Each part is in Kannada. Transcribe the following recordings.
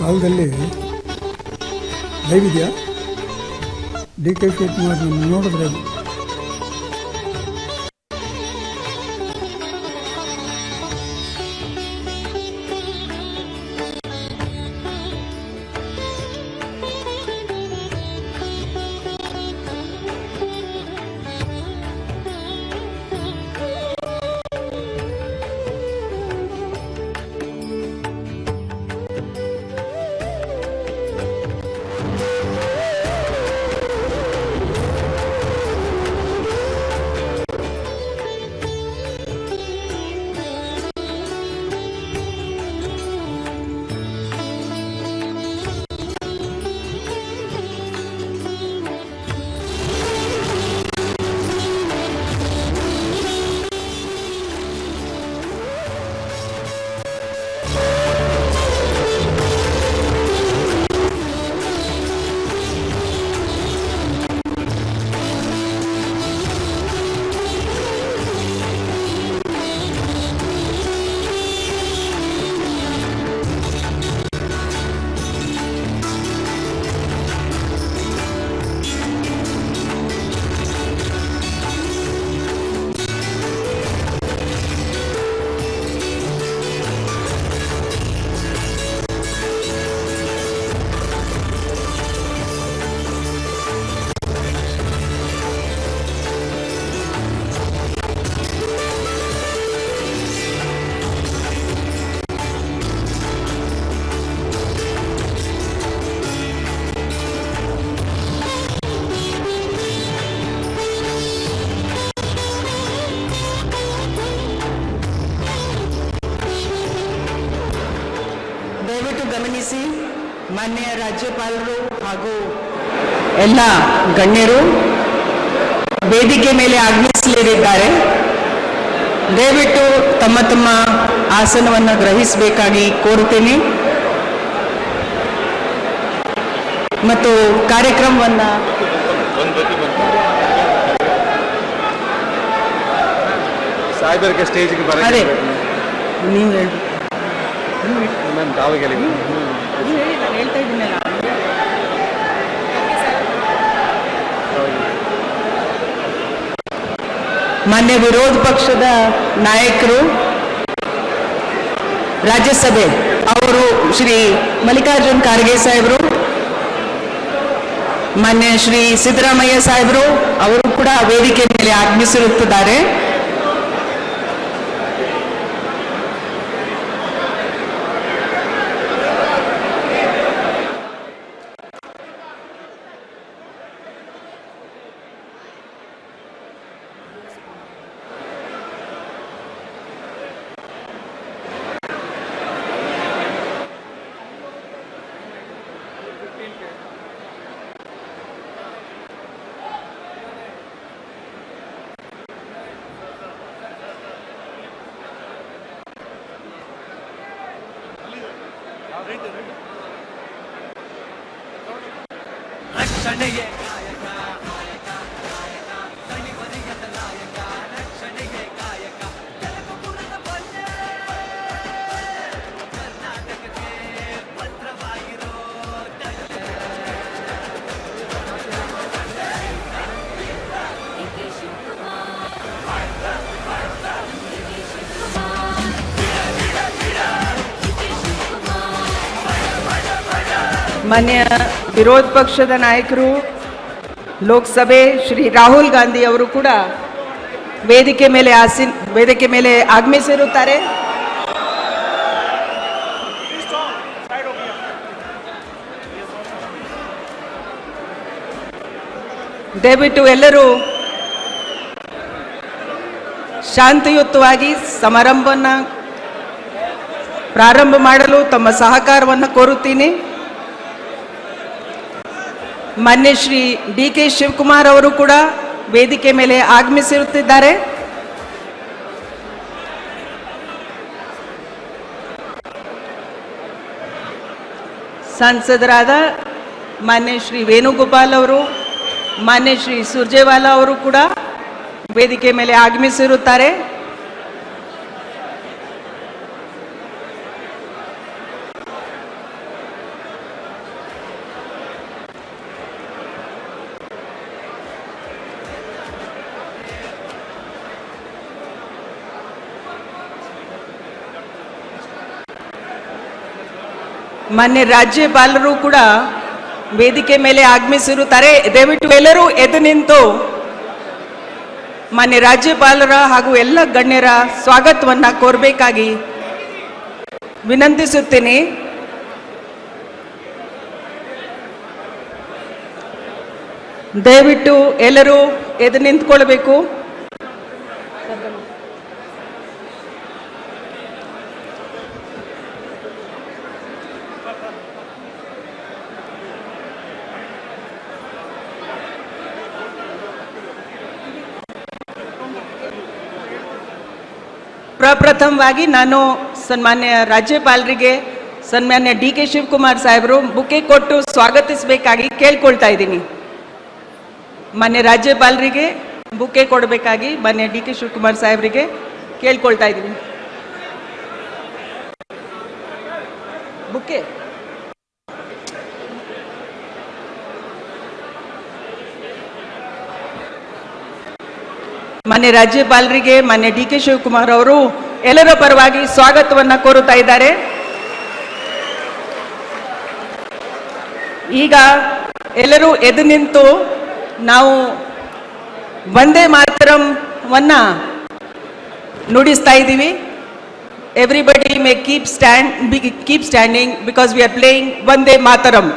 ಕಾಲದಲ್ಲಿ ಲೈವ್ ಇದೆಯಾ? ಡಿ ಕೆ ಶಿವಕುಮಾರ್ ನೋಡಿದ್ರೆ ಗಮನಿಸಿ. ಮಾನ್ಯ ರಾಜ್ಯಪಾಲರು ಹಾಗೂ ಎಲ್ಲ ಗಣ್ಯರು ವೇದಿಕೆ ಮೇಲೆ ಆಗಮಿಸಲಿದ್ದಾರೆ. ದಯವಿಟ್ಟು ತಮ್ಮ ತಮ್ಮ ಆಸನವನ್ನು ಗ್ರಹಿಸಬೇಕಾಗಿ ಕೋರುತ್ತೇನೆ ಮತ್ತು ಕಾರ್ಯಕ್ರಮವನ್ನು ಸಾಹೇಬರಿಗೆ ಸ್ಟೇಜ್ಗೆ ಬರಲಿ. ನೀವು ಹೇಳಿ. ನಾನು ತಾವಾಗ ಹೇಳಿ. ನಾನು ಹೇಳ್ತಾ ಇದ್ದೀನಲ್ಲ. ಮಾನ್ಯ ವಿರೋಧ ಪಕ್ಷದ ನಾಯಕರು ರಾಜ್ಯಸಭೆ ಅವರು ಶ್ರೀ ಮಲ್ಲಿಕಾರ್ಜುನ್ ಖರ್ಗೆ ಸಾಹೇಬರು, ಮಾನ್ಯ ಶ್ರೀ ಸಿದ್ದರಾಮಯ್ಯ ಸಾಹೇಬರು ಅವರು ಕೂಡ ವೇದಿಕೆ ಮೇಲೆ ಆಗಮಿಸಿರುತ್ತಿದ್ದಾರೆ. ರಕ್ಷಣೆಯೇ ಮಾನ್ಯ ವಿರೋಧ ಪಕ್ಷದ ನಾಯಕರು ಲೋಕಸಭೆ ಶ್ರೀ ರಾಹುಲ್ ಗಾಂಧಿ ಅವರು ಕೂಡ ವೇದಿಕೆ ಮೇಲೆ ಆಗಮಿಸಿರುತ್ತಾರೆ. ದಯವಿಟ್ಟು ಎಲ್ಲರೂ ಶಾಂತಿಯುತವಾಗಿ ಸಮಾರಂಭವನ್ನು ಪ್ರಾರಂಭ ಮಾಡಲು ತಮ್ಮ ಸಹಕಾರವನ್ನು ಕೋರುತ್ತೀನಿ. ಮಾನ್ಯ ಶ್ರೀ ಡಿ ಕೆ ಶಿವಕುಮಾರ್ ಅವರು ಕೂಡ ವೇದಿಕೆ ಮೇಲೆ ಆಗಮಿಸಿರುತ್ತಿದ್ದಾರೆ. ಸಂಸದರಾದ ಮಾನ್ಯ ಶ್ರೀ ವೇಣುಗೋಪಾಲ್ ಅವರು, ಮಾನ್ಯ ಶ್ರೀ ಸುರ್ಜೇವಾಲಾ ಅವರು ಕೂಡ ವೇದಿಕೆ ಮೇಲೆ ಆಗಮಿಸಿರುತ್ತಾರೆ. ಮಾನ್ಯ ರಾಜ್ಯಪಾಲರು ಕೂಡ ವೇದಿಕೆ ಮೇಲೆ ಆಗಮಿಸಿರುತ್ತಾರೆ. ದಯವಿಟ್ಟು ಎಲ್ಲರೂ ಎದ್ದು ನಿಂತು ಮಾನ್ಯ ರಾಜ್ಯಪಾಲರ ಹಾಗೂ ಎಲ್ಲ ಗಣ್ಯರ ಸ್ವಾಗತವನ್ನು ಕೋರಬೇಕಾಗಿ ವಿನಂತಿಸುತ್ತೇನೆ. ದಯವಿಟ್ಟು ಎಲ್ಲರೂ ಎದ್ದು ನಿಂತ್ಕೊಳ್ಬೇಕು. ಪ್ರಪ್ರಥಮವಾಗಿ ನಾನು ಸನ್ಮಾನ್ಯ ರಾಜ್ಯಪಾಲರಿಗೆ ಸನ್ಮಾನ್ಯ ಡಿ ಕೆ ಶಿವಕುಮಾರ್ ಸಾಹೇಬರು ಬುಕ್ಕೆ ಕೊಟ್ಟು ಸ್ವಾಗತಿಸಬೇಕಾಗಿ ಕೇಳ್ಕೊಳ್ತಾ ಇದ್ದೀನಿ. ಮಾನ್ಯ ರಾಜ್ಯಪಾಲರಿಗೆ ಬುಕ್ಕೆ ಕೊಡಬೇಕಾಗಿ ಮಾನ್ಯ ಡಿ ಕೆ ಶಿವಕುಮಾರ್ ಸಾಹೇಬರಿಗೆ ಕೇಳ್ಕೊಳ್ತಾ ಇದ್ದೀನಿ. ಬುಕ್ಕೆ ಮಾನ್ಯ ರಾಜ್ಯಪಾಲರಿಗೆ ಮಾನ್ಯ ಡಿ ಕೆ ಶಿವಕುಮಾರ್ ಅವರು ಎಲ್ಲರ ಪರವಾಗಿ ಸ್ವಾಗತವನ್ನ ಕೋರುತ್ತಾ ಇದ್ದಾರೆ. ಈಗ ಎಲ್ಲರೂ ಎದ್ದು ನಿಂತು ನಾವು ವಂದೇ ಮಾತರಂ ನುಡಿಸ್ತಾ ಇದ್ದೀವಿ. Everybody May keep standing because we are playing Vande Mataram.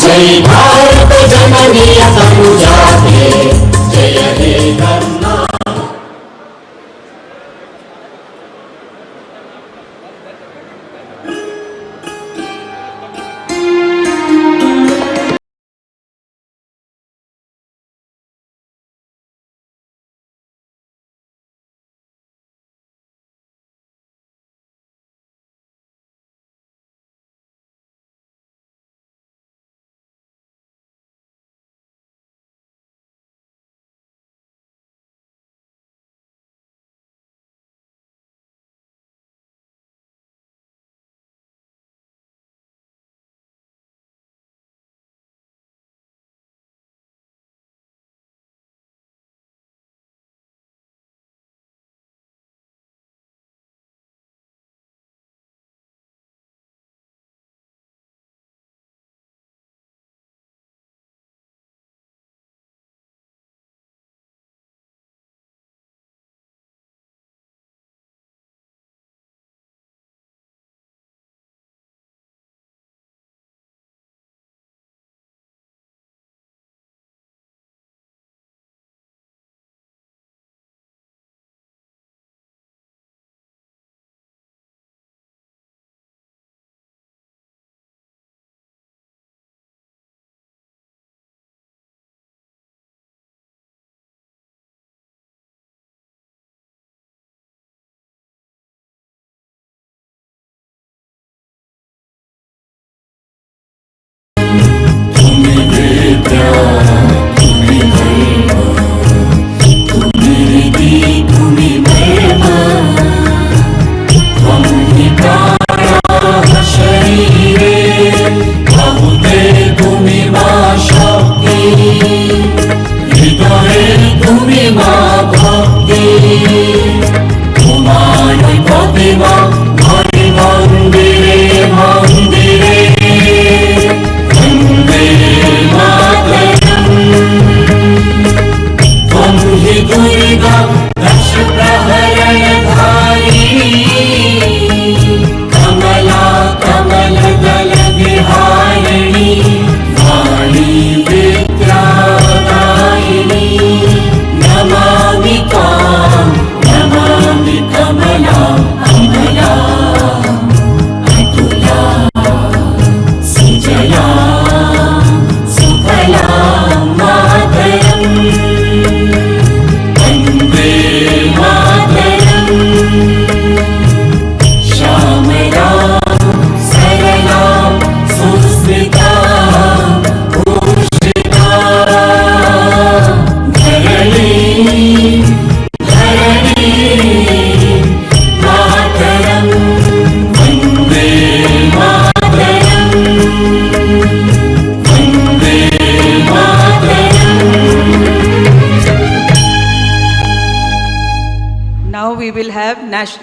जय भारत जननी तनुजाते जय हे करुणा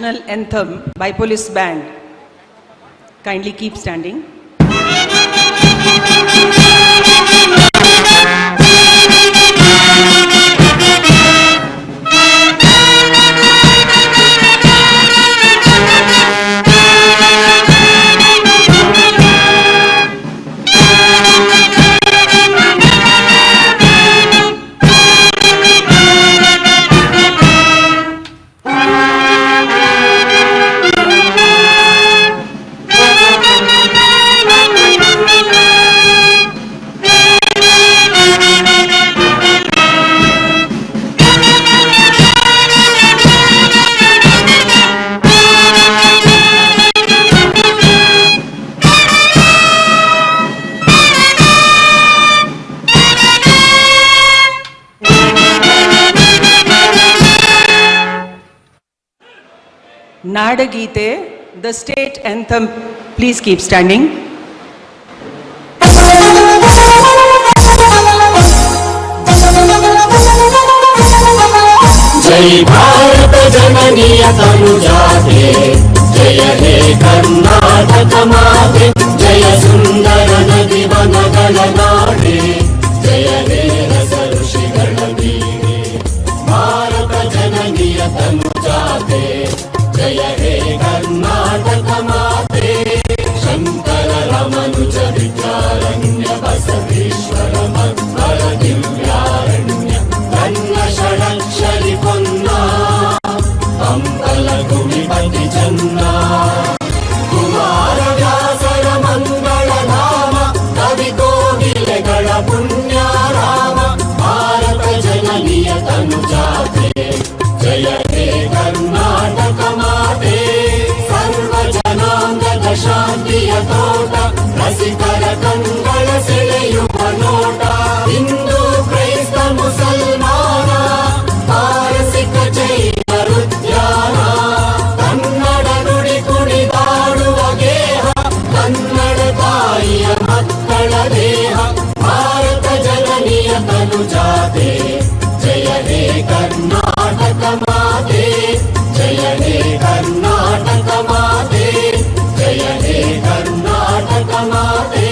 national anthem by police band. Kindly keep standing. Nadagite, the state anthem, please keep standing. जय भारत जननीय तनुजाते जय हे कर्नाटक माते जय सुंदर नदी वनगळ नाडे जय हे रस ऋषिगळ बीडे भारत जननीय तनुजाते जय हे कर्नाटक माते शंकर रमनुज विद्यारण्य बसवेश्वर मध्वर दिव्यारण्य कन्न षडक्षरि पन्ना कंपल कुमिपति चन्ना कुमार व्यासर मंगल धाम कवि कोकिलगळ पुण्याराम भारत जननीय तनुजाते जय हे कर्नाटक माते सर्व जनांगದ ಶಾಂತಿಯ ತೋಟ ರಸಿಕರ ಕಂಗಳ ಸೆಳೆಯುವ ನೋಟ ಹಿಂದೂ ಕ್ರೈಸ್ತ ಮುಸಲ್ಮಾನ ಪಾರಸಿಕ ಜೈನ ಉದ್ಯಾನ ಕನ್ನಡ ನುಡಿ ಕುಣಿದಾಡುವ ಗೇಹ ಕನ್ನಡ ತಾಯಿಯ ಮಕ್ಕಳ ದೇಹ ಭಾರತ ಜನನಿಯ ತನುಜಾತೆ ಜಯ ಹೇ ಕರ್ನಾಟಕ ಮಾತೆ ಜಯ ಹೇ ಕರ್ನಾಟಕ ಮಾತೆ ಜಯ ಹೇ ಕರ್ನಾಟಕ ಮಾತೆ.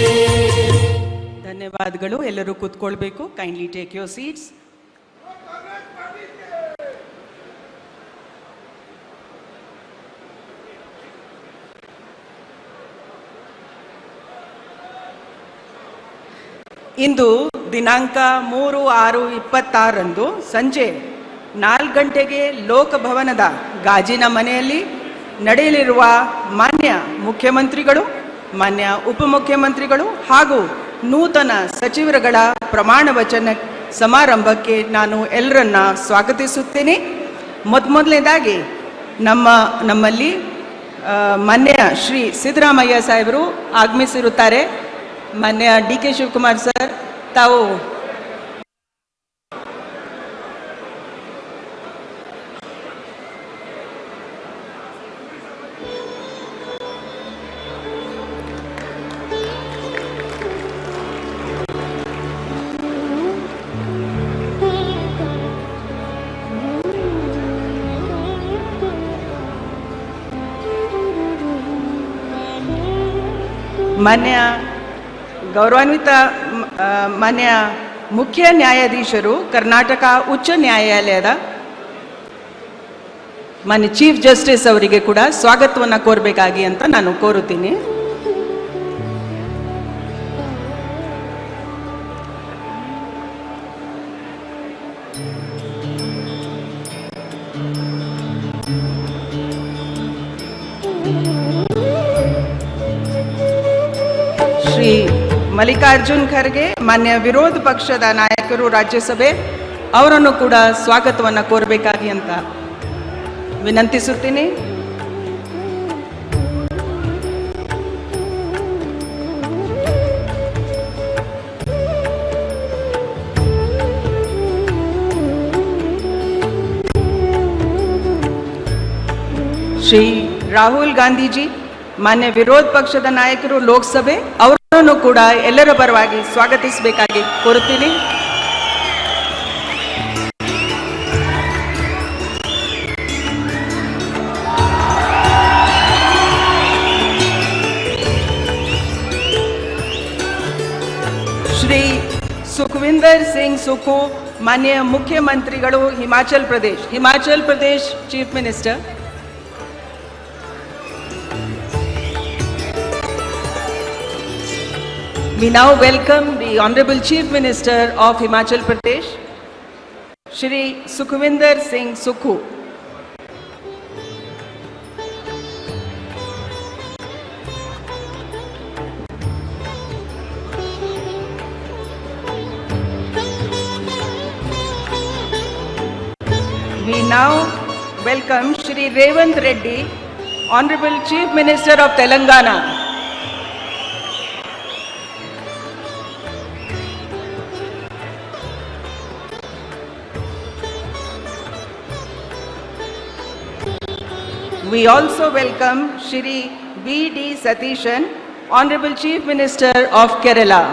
ಧನ್ಯವಾದಗಳು. ಎಲ್ಲರೂ ಕೂತ್ಕೊಳ್ಬೇಕು. Kindly take your seats. ಇಂದು ದಿನಾಂಕ 3/6/26 ಸಂಜೆ 4 ಗಂಟೆಗೆ ಲೋಕಭವನದ ಗಾಜಿನ ಮನೆಯಲ್ಲಿ ನಡೆಯಲಿರುವ ಮಾನ್ಯ ಮುಖ್ಯಮಂತ್ರಿಗಳು, ಮಾನ್ಯ ಉಪಮುಖ್ಯಮಂತ್ರಿಗಳು ಹಾಗೂ ನೂತನ ಸಚಿವರುಗಳ ಪ್ರಮಾಣ ವಚನ ಸಮಾರಂಭಕ್ಕೆ ನಾನು ಎಲ್ಲರನ್ನ ಸ್ವಾಗತಿಸುತ್ತೇನೆ. ಮೊದಲನೇದಾಗಿ ನಮ್ಮಲ್ಲಿ ಮಾನ್ಯ ಶ್ರೀ ಸಿದ್ದರಾಮಯ್ಯ ಸಾಹೇಬರು ಆಗಮಿಸಿರುತ್ತಾರೆ. ಮಾನ್ಯ ಡಿ.ಕೆ. ಶಿವಕುಮಾರ್ ಸರ್, ತಾವು ಮಾನ್ಯ ಗೌರವಾನ್ವಿತ ಮಾನ್ಯ ಮುಖ್ಯ ನ್ಯಾಯಾಧೀಶರು, ಕರ್ನಾಟಕ ಉಚ್ಚ ನ್ಯಾಯಾಲಯದ ಮಾನ್ಯ ಚೀಫ್ ಜಸ್ಟಿಸ್ ಅವರಿಗೆ ಕೂಡ ಸ್ವಾಗತವನ್ನು ಕೋರಬೇಕಾಗಿ ಅಂತ ನಾನು ಕೋರುತ್ತೀನಿ. ಶ್ರೀ ಮಲ್ಲಿಕಾರ್ಜುನ್ ಖರ್ಗೆ, ಮಾನ್ಯ ವಿರೋಧ ಪಕ್ಷದ ನಾಯಕರು ರಾಜ್ಯಸಭೆ, ಅವರನ್ನು ಕೂಡ ಸ್ವಾಗತವನ್ನು ಕೋರಬೇಕಾಗಿ ಅಂತ ವಿನಂತಿಸುತ್ತೀನಿ. ಶ್ರೀ ರಾಹುಲ್ ಗಾಂಧೀಜಿ, ಮಾನ್ಯ ವಿರೋಧ ಪಕ್ಷದ ನಾಯಕರು ಲೋಕಸಭೆ, ಅವರನ್ನು ಕೂಡ ಎಲ್ಲರ ಪರವಾಗಿ ಸ್ವಾಗತಿಸಬೇಕಾಗಿ ಕೋರುತ್ತೀನಿ. ಶ್ರೀ ಸುಖವಿಂದರ್ ಸಿಂಗ್ ಸುಖು, ಮಾನ್ಯ ಮುಖ್ಯಮಂತ್ರಿಗಳು Himachal Pradesh chief minister. We now welcome the Honorable Chief Minister of Himachal Pradesh, Shri Sukhvinder Singh Sukhu. We now welcome Shri Revant Reddy, Honorable Chief Minister of Telangana. We also welcome Shri B.D. Satishan, Honorable Chief Minister of Kerala.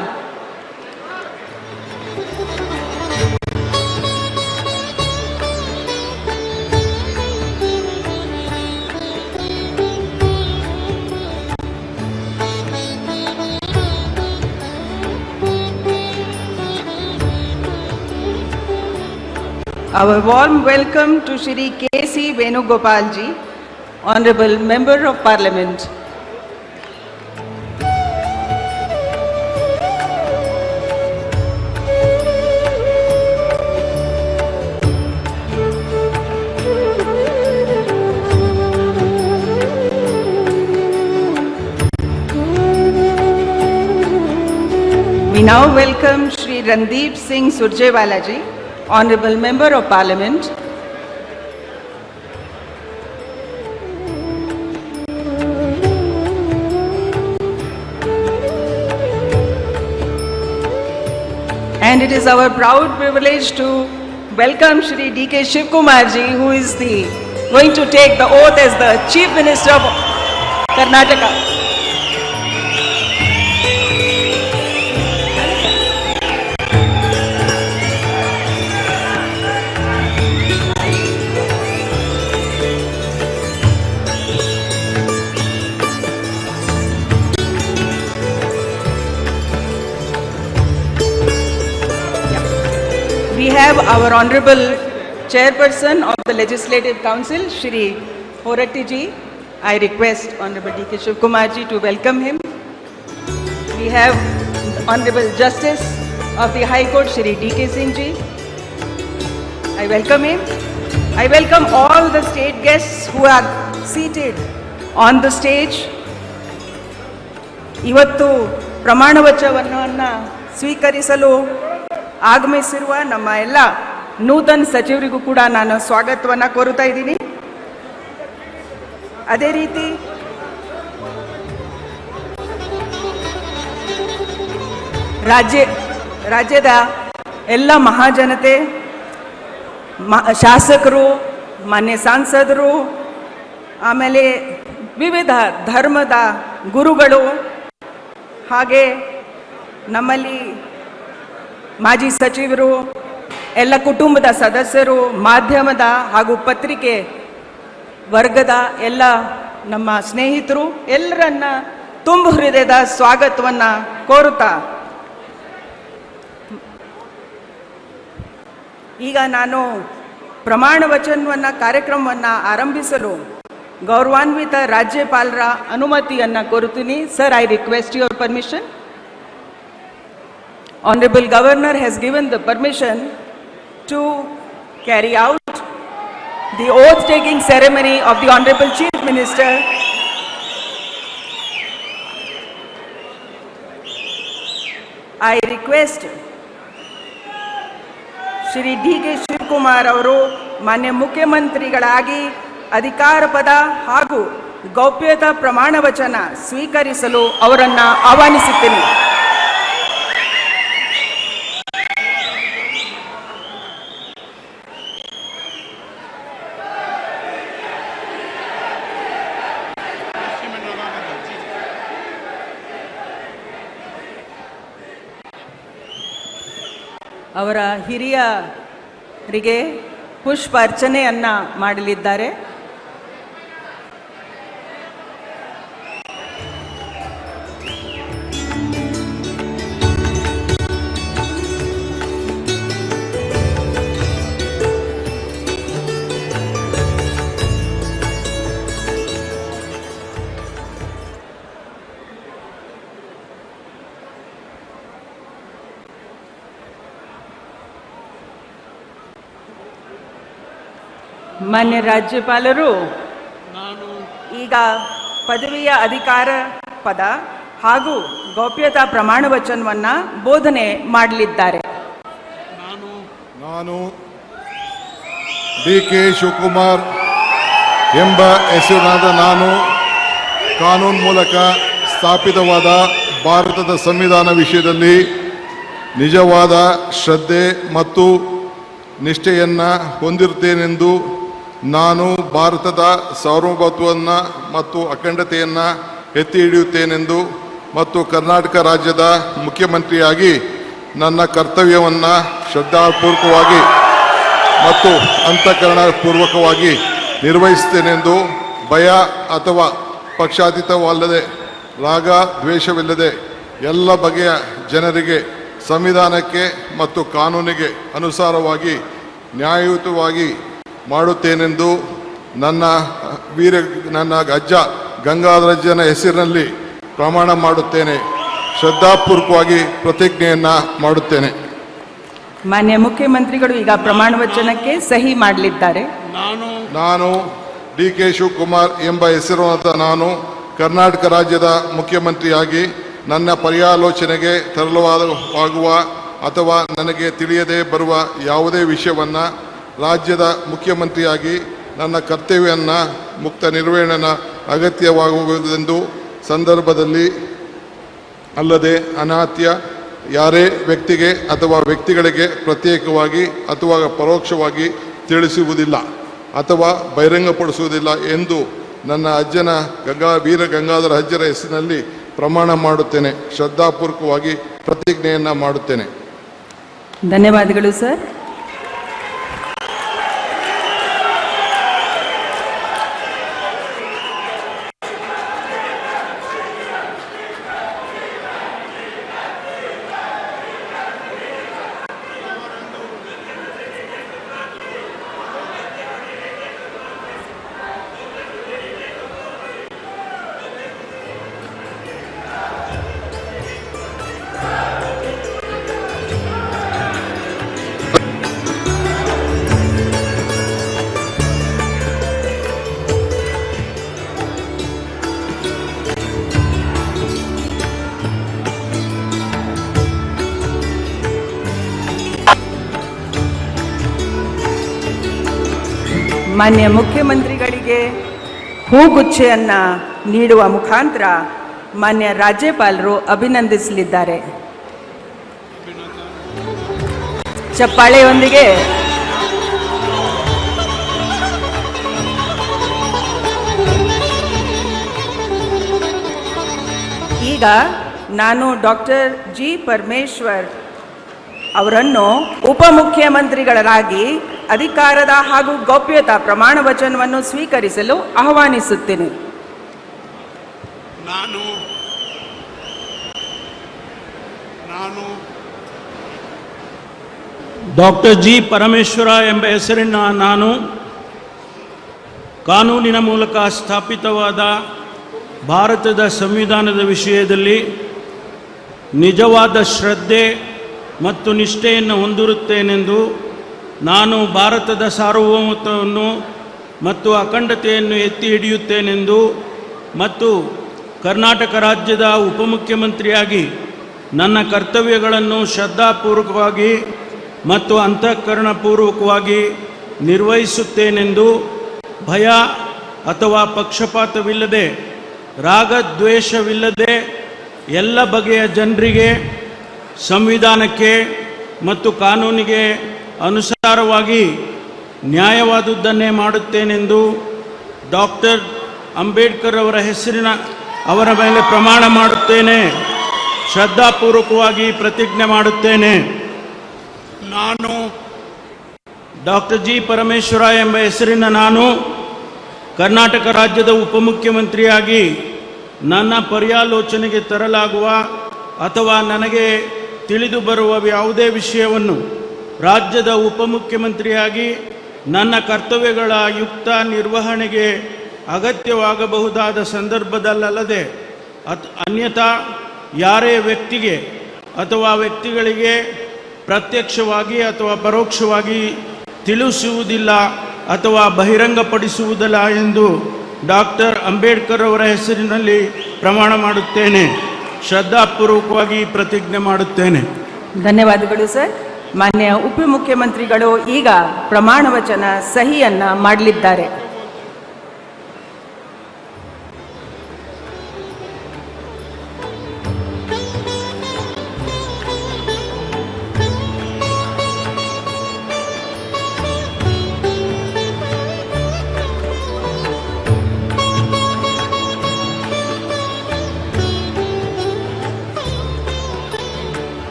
Our warm welcome to Shri K.C. Venugopal ji, Honorable Member of Parliament. We now welcome Shri Randeep Singh Surjewala ji, Honorable Member of Parliament. And it is our proud privilege to welcome Shri D.K. Shivkumar ji, who is going to take the oath as the Chief Minister of Karnataka. We have our Honorable Chairperson of the Legislative Council, Shri Horatti ji. I request Honorable D.K. Shivkumar ji to welcome him. We have Honorable Justice of the High Court, Shri D.K. Singh ji. I welcome him. I welcome all the state guests who are seated on the stage. ಇವತ್ತು ಪ್ರಮಾಣ ವಚನವನ್ನು ಸ್ವೀಕರಿಸಲು ಆಗಮಿಸಿರುವ ನಮ್ಮ ಎಲ್ಲ ನೂತನ ಸಚಿವರಿಗೂ ಕೂಡ ನಾನು ಸ್ವಾಗತವನ್ನು ಕೋರುತ್ತಾ ಇದ್ದೀನಿ. ಅದೇ ರೀತಿ ರಾಜ್ಯದ ಎಲ್ಲ ಮಹಾಜನತೆ, ಶಾಸಕರು, ಮಾನ್ಯ ಸಂಸದರು, ಆಮೇಲೆ ವಿವಿಧ ಧರ್ಮದ ಗುರುಗಳು, ಹಾಗೆ ನಮ್ಮಲ್ಲಿ ಮಾಜಿ ಸಚಿವರು, ಎಲ್ಲ ಕುಟುಂಬದ ಸದಸ್ಯರು, ಮಾಧ್ಯಮದ ಹಾಗೂ ಪತ್ರಿಕೆ ವರ್ಗದ ಎಲ್ಲ ನಮ್ಮ ಸ್ನೇಹಿತರು ಎಲ್ಲರನ್ನ ತುಂಬ ಹೃದಯದ ಸ್ವಾಗತವನ್ನು ಕೋರುತ್ತಾ ಈಗ ನಾನು ಪ್ರಮಾಣ ವಚನವನ್ನು ಕಾರ್ಯಕ್ರಮವನ್ನು ಆರಂಭಿಸಲು ಗೌರವಾನ್ವಿತ ರಾಜ್ಯಪಾಲರ ಅನುಮತಿಯನ್ನು ಕೋರುತ್ತೀನಿ. Sir, I request your permission. Honorable Governor has given the permission to carry out the oath-taking ceremony of the Honorable Chief Minister. I request Shri D.K. Shivkumar ಅವರು ಮಾನ್ಯ ಮುಖ್ಯಮಂತ್ರಿಗಳಾಗಿ ಅಧಿಕಾರ ಪದ ಹಾಗೂ ಗೌಪ್ಯತಾ ಪ್ರಮಾಣ ವಚನ ಸ್ವೀಕರಿಸಲು ಅವರನ್ನು ಆಹ್ವಾನಿಸುತ್ತೇನೆ. ಅವರ ಹಿರಿಯರಿಗೆ ಪುಷ್ಪ ಅರ್ಚನೆಯನ್ನು ಮಾಡಲಿದ್ದಾರೆ. ಮಾನ್ಯ ರಾಜ್ಯಪಾಲರು ಈಗ ಪದವಿಯ ಅಧಿಕಾರ ಪದ ಹಾಗೂ ಗೌಪ್ಯತಾ ಪ್ರಮಾಣ ವಚನವನ್ನು ಬೋಧನೆ ಮಾಡಲಿದ್ದಾರೆ. ನಾನು ಡಿ.ಕೆ. ಶಿವಕುಮಾರ್ ಎಂಬ ಹೆಸರಿನಾದ ನಾನು ಕಾನೂನು ಮೂಲಕ ಸ್ಥಾಪಿತವಾದ ಭಾರತದ ಸಂವಿಧಾನ ವಿಷಯದಲ್ಲಿ ನಿಜವಾದ ಶ್ರದ್ಧೆ ಮತ್ತು ನಿಷ್ಠೆಯನ್ನು ಹೊಂದಿರುತ್ತೇನೆಂದು ನಾನು ಭಾರತದ ಸಾರ್ವಭೌಮತ್ವವನ್ನು ಮತ್ತು ಅಖಂಡತೆಯನ್ನು ಎತ್ತಿ ಹಿಡಿಯುತ್ತೇನೆಂದು ಮತ್ತು ಕರ್ನಾಟಕ ರಾಜ್ಯದ ಮುಖ್ಯಮಂತ್ರಿಯಾಗಿ ನನ್ನ ಕರ್ತವ್ಯವನ್ನು ಶ್ರದ್ಧಾಪೂರ್ವಕವಾಗಿ ಮತ್ತು ಅಂತಃಕರಣಪೂರ್ವಕವಾಗಿ ನಿರ್ವಹಿಸುತ್ತೇನೆಂದು ಭಯ ಅಥವಾ ಪಕ್ಷಾತೀತವಲ್ಲದೆ ರಾಗ ದ್ವೇಷವಿಲ್ಲದೆ ಎಲ್ಲ ಬಗೆಯ ಜನರಿಗೆ ಸಂವಿಧಾನಕ್ಕೆ ಮತ್ತು ಕಾನೂನಿಗೆ ಅನುಸಾರವಾಗಿ ನ್ಯಾಯಯುತವಾಗಿ ಮಾಡುತ್ತೇನೆಂದು ನನ್ನ ಅಜ್ಜ ಗಂಗಾಧರಜ್ಜನ ಹೆಸರಿನಲ್ಲಿ ಪ್ರಮಾಣ ಮಾಡುತ್ತೇನೆ. ಶ್ರದ್ಧಾಪೂರ್ವಕವಾಗಿ ಪ್ರತಿಜ್ಞೆಯನ್ನು ಮಾಡುತ್ತೇನೆ. ಮಾನ್ಯ ಮುಖ್ಯಮಂತ್ರಿಗಳು ಈಗ ಪ್ರಮಾಣ ವಚನಕ್ಕೆ ಸಹಿ ಮಾಡಲಿದ್ದಾರೆ. ನಾನು ಡಿ.ಕೆ. ಶಿವಕುಮಾರ್ ಎಂಬ ಹೆಸರಿನ ನಾನು ಕರ್ನಾಟಕ ರಾಜ್ಯದ ಮುಖ್ಯಮಂತ್ರಿಯಾಗಿ ನನ್ನ ಪರ್ಯಾಲೋಚನೆಗೆ ತರಲಾಗುವ ಅಥವಾ ನನಗೆ ತಿಳಿಯದೇ ಬರುವ ಯಾವುದೇ ವಿಷಯವನ್ನು ರಾಜ್ಯದ ಮುಖ್ಯಮಂತ್ರಿಯಾಗಿ ನನ್ನ ಕರ್ತವ್ಯವನ್ನು ಮುಕ್ತ ನಿರ್ವಹಣೆಯ ಅಗತ್ಯವಾಗುವುದೆಂದು ಸಂದರ್ಭದಲ್ಲಿ ಅಲ್ಲದೆ ಅನಾತ್ಯ ಯಾರೇ ವ್ಯಕ್ತಿಗೆ ಅಥವಾ ವ್ಯಕ್ತಿಗಳಿಗೆ ಪ್ರತ್ಯೇಕವಾಗಿ ಅಥವಾ ಪರೋಕ್ಷವಾಗಿ ತಿಳಿಸುವುದಿಲ್ಲ ಅಥವಾ ಬಹಿರಂಗಪಡಿಸುವುದಿಲ್ಲ ಎಂದು ನನ್ನ ಅಜ್ಜನ ವೀರ ಗಂಗಾಧರ ಅಜ್ಜರ ಹೆಸರಿನಲ್ಲಿ ಪ್ರಮಾಣ ಮಾಡುತ್ತೇನೆ. ಶ್ರದ್ಧಾಪೂರ್ವಕವಾಗಿ ಪ್ರತಿಜ್ಞೆಯನ್ನು ಮಾಡುತ್ತೇನೆ. ಧನ್ಯವಾದಗಳು ಸರ್. ಮಾನ್ಯ ಮುಖ್ಯಮಂತ್ರಿಗಳಿಗೆ ಹೂಗುಚ್ಛೆಯನ್ನು ನೀಡುವ ಮುಖಾಂತರ ಮಾನ್ಯ ರಾಜ್ಯಪಾಲರು ಅಭಿನಂದಿಸಲಿದ್ದಾರೆ. ಚಪ್ಪಾಳೆಯೊಂದಿಗೆ ಈಗ ನಾನು ಡಾಕ್ಟರ್ ಜಿ. ಪರಮೇಶ್ವರ್ ಅವರನ್ನು ಉಪಮುಖ್ಯಮಂತ್ರಿಗಳಾಗಿ ಅಧಿಕಾರದ ಹಾಗೂ ಗೌಪ್ಯತಾ ಪ್ರಮಾಣ ವಚನವನ್ನು ಸ್ವೀಕರಿಸಲು ಆಹ್ವಾನಿಸುತ್ತೇನೆ. ನಾನು ಡಾಕ್ಟರ್ ಜಿ. ಪರಮೇಶ್ವರ ಎಂಬ ಹೆಸರಿನ ನಾನು ಕಾನೂನಿನ ಮೂಲಕ ಸ್ಥಾಪಿತವಾದ ಭಾರತದ ಸಂವಿಧಾನದ ವಿಷಯದಲ್ಲಿ ನಿಜವಾದ ಶ್ರದ್ಧೆ ಮತ್ತು ನಿಷ್ಠೆಯನ್ನು ಹೊಂದಿರುತ್ತೇನೆಂದು ನಾನು ಭಾರತದ ಸಾರ್ವಭೌಮತ್ವವನ್ನು ಮತ್ತು ಅಖಂಡತೆಯನ್ನು ಎತ್ತಿ ಹಿಡಿಯುತ್ತೇನೆಂದು ಮತ್ತು ಕರ್ನಾಟಕ ರಾಜ್ಯದ ಉಪಮುಖ್ಯಮಂತ್ರಿಯಾಗಿ ನನ್ನ ಕರ್ತವ್ಯಗಳನ್ನು ಶ್ರದ್ಧಾಪೂರ್ವಕವಾಗಿ ಮತ್ತು ಅಂತಃಕರಣಪೂರ್ವಕವಾಗಿ ನಿರ್ವಹಿಸುತ್ತೇನೆಂದು ಭಯ ಅಥವಾ ಪಕ್ಷಪಾತವಿಲ್ಲದೆ ರಾಗದ್ವೇಷವಿಲ್ಲದೆ ಎಲ್ಲ ಬಗೆಯ ಜನರಿಗೆ ಸಂವಿಧಾನಕ್ಕೆ ಮತ್ತು ಕಾನೂನಿಗೆ ಅನುಸಾರವಾಗಿ ನ್ಯಾಯವಾದುದನ್ನೇ ಮಾಡುತ್ತೇನೆಂದು ಡಾಕ್ಟರ್ ಅಂಬೇಡ್ಕರ್ ಅವರ ಮೇಲೆ ಪ್ರಮಾಣ ಮಾಡುತ್ತೇನೆ. ಶ್ರದ್ಧಾಪೂರ್ವಕವಾಗಿ ಪ್ರತಿಜ್ಞೆ ಮಾಡುತ್ತೇನೆ. ನಾನು ಡಾಕ್ಟರ್ ಜಿ. ಪರಮೇಶ್ವರ ಎಂಬ ಹೆಸರಿನ ನಾನು ಕರ್ನಾಟಕ ರಾಜ್ಯದ ಉಪಮುಖ್ಯಮಂತ್ರಿಯಾಗಿ ನನ್ನ ಪರ್ಯಾಲೋಚನೆಗೆ ತರಲಾಗುವ ಅಥವಾ ನನಗೆ ತಿಳಿದು ಬರುವ ಯಾವುದೇ ವಿಷಯವನ್ನು ರಾಜ್ಯದ ಉಪಮುಖ್ಯಮಂತ್ರಿಯಾಗಿ ನನ್ನ ಕರ್ತವ್ಯಗಳ ಯುಕ್ತ ನಿರ್ವಹಣೆಗೆ ಅಗತ್ಯವಾಗಬಹುದಾದ ಸಂದರ್ಭದಲ್ಲದೆ ಅನ್ಯಥಾ ಯಾರೇ ವ್ಯಕ್ತಿಗೆ ಅಥವಾ ವ್ಯಕ್ತಿಗಳಿಗೆ ಪ್ರತ್ಯಕ್ಷವಾಗಿ ಅಥವಾ ಪರೋಕ್ಷವಾಗಿ ತಿಳಿಸುವುದಿಲ್ಲ ಅಥವಾ ಬಹಿರಂಗಪಡಿಸುವುದಿಲ್ಲ ಎಂದು ಡಾಕ್ಟರ್ ಅಂಬೇಡ್ಕರ್ ಅವರ ಹೆಸರಿನಲ್ಲಿ ಪ್ರಮಾಣ ಮಾಡುತ್ತೇನೆ. ಶ್ರದ್ಧಾಪೂರ್ವಕವಾಗಿ ಪ್ರತಿಜ್ಞೆ ಮಾಡುತ್ತೇನೆ. ಧನ್ಯವಾದಗಳು ಸರ್. ಮಾನ್ಯ ಉಪಮುಖ್ಯಮಂತ್ರಿಗಳು ಈಗ ಪ್ರಮಾಣ ವಚನ ಸಹಿಯನ್ನ ಮಾಡಲಿದ್ದಾರೆ.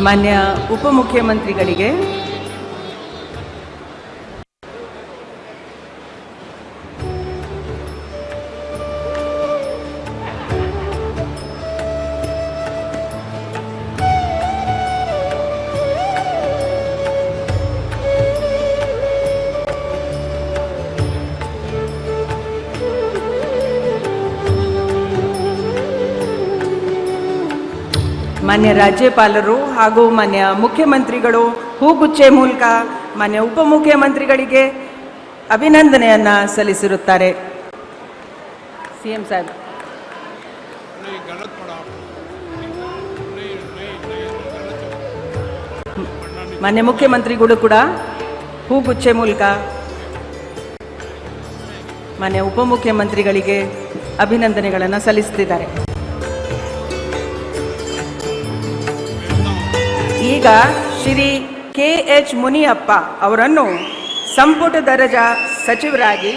ಮಾನ್ಯ ಉಪಮುಖ್ಯಮಂತ್ರಿಗಳಿಗೆ ಮಾನ್ಯ ರಾಜ್ಯಪಾಲರು ಹಾಗೂ ಮಾನ್ಯ ಮುಖ್ಯಮಂತ್ರಿಗಳು ಹೂಗುಚ್ಚೆ ಮೂಲಕ ಮಾನ್ಯ ಉಪಮುಖ್ಯಮಂತ್ರಿಗಳಿಗೆ ಅಭಿನಂದನೆಯನ್ನ ಸಲ್ಲಿಸಿರುತ್ತಾರೆ. ಸಿಎಂ ಸಾಹೇಬ್. ಮಾನ್ಯ ಮುಖ್ಯಮಂತ್ರಿಗಳು ಕೂಡ ಹೂಗುಚ್ಚೆ ಮೂಲಕ ಮಾನ್ಯ ಉಪಮುಖ್ಯಮಂತ್ರಿಗಳಿಗೆ ಅಭಿನಂದನೆಗಳನ್ನು ಸಲ್ಲಿಸುತ್ತಿದ್ದಾರೆ. ಈಗ ಶ್ರೀ KH ಮುನಿಯಪ್ಪ ಅವರನ್ನು ಸಂಪುಟ ದರ್ಜಾ ಸಚಿವರಾಗಿ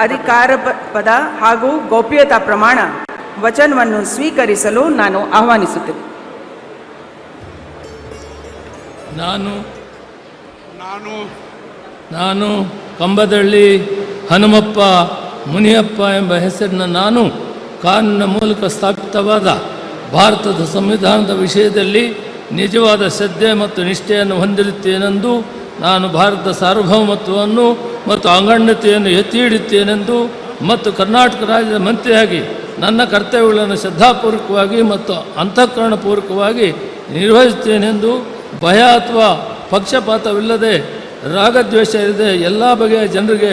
ಅಧಿಕಾರ ಪದ ಹಾಗೂ ಗೌಪ್ಯತಾ ಪ್ರಮಾಣ ವಚನವನ್ನು ಸ್ವೀಕರಿಸಲು ನಾನು ಆಹ್ವಾನಿಸುತ್ತೇನೆ. ನಾನು ಕಂಬದಳ್ಳಿ ಹನುಮಪ್ಪ ಮುನಿಯಪ್ಪ ಎಂಬ ಹೆಸರಿನ ನಾನು ಕಾನೂನಿನ ಮೂಲಕ ಸ್ಥಾಪಿತವಾದ ಭಾರತದ ಸಂವಿಧಾನದ ವಿಷಯದಲ್ಲಿ ನಿಜವಾದ ಶ್ರದ್ಧೆ ಮತ್ತು ನಿಷ್ಠೆಯನ್ನು ಹೊಂದಿರುತ್ತೇನೆಂದು, ನಾನು ಭಾರತದ ಸಾರ್ವಭೌಮತ್ವವನ್ನು ಮತ್ತು ಅಖಂಡತೆಯನ್ನು ಎತ್ತಿ ಹಿಡಿಯುತ್ತೇನೆಂದು ಮತ್ತು ಕರ್ನಾಟಕ ರಾಜ್ಯದ ಮಂತ್ರಿಯಾಗಿ ನನ್ನ ಕರ್ತವ್ಯಗಳನ್ನು ಶ್ರದ್ಧಾಪೂರ್ವಕವಾಗಿ ಮತ್ತು ಅಂತಃಕರಣಪೂರ್ವಕವಾಗಿ ನಿರ್ವಹಿಸುತ್ತೇನೆಂದು, ಭಯ ಅಥವಾ ಪಕ್ಷಪಾತವಿಲ್ಲದೆ ರಾಗದ್ವೇಷ ಇಲ್ಲದೆ ಎಲ್ಲ ಬಗೆಯ ಜನರಿಗೆ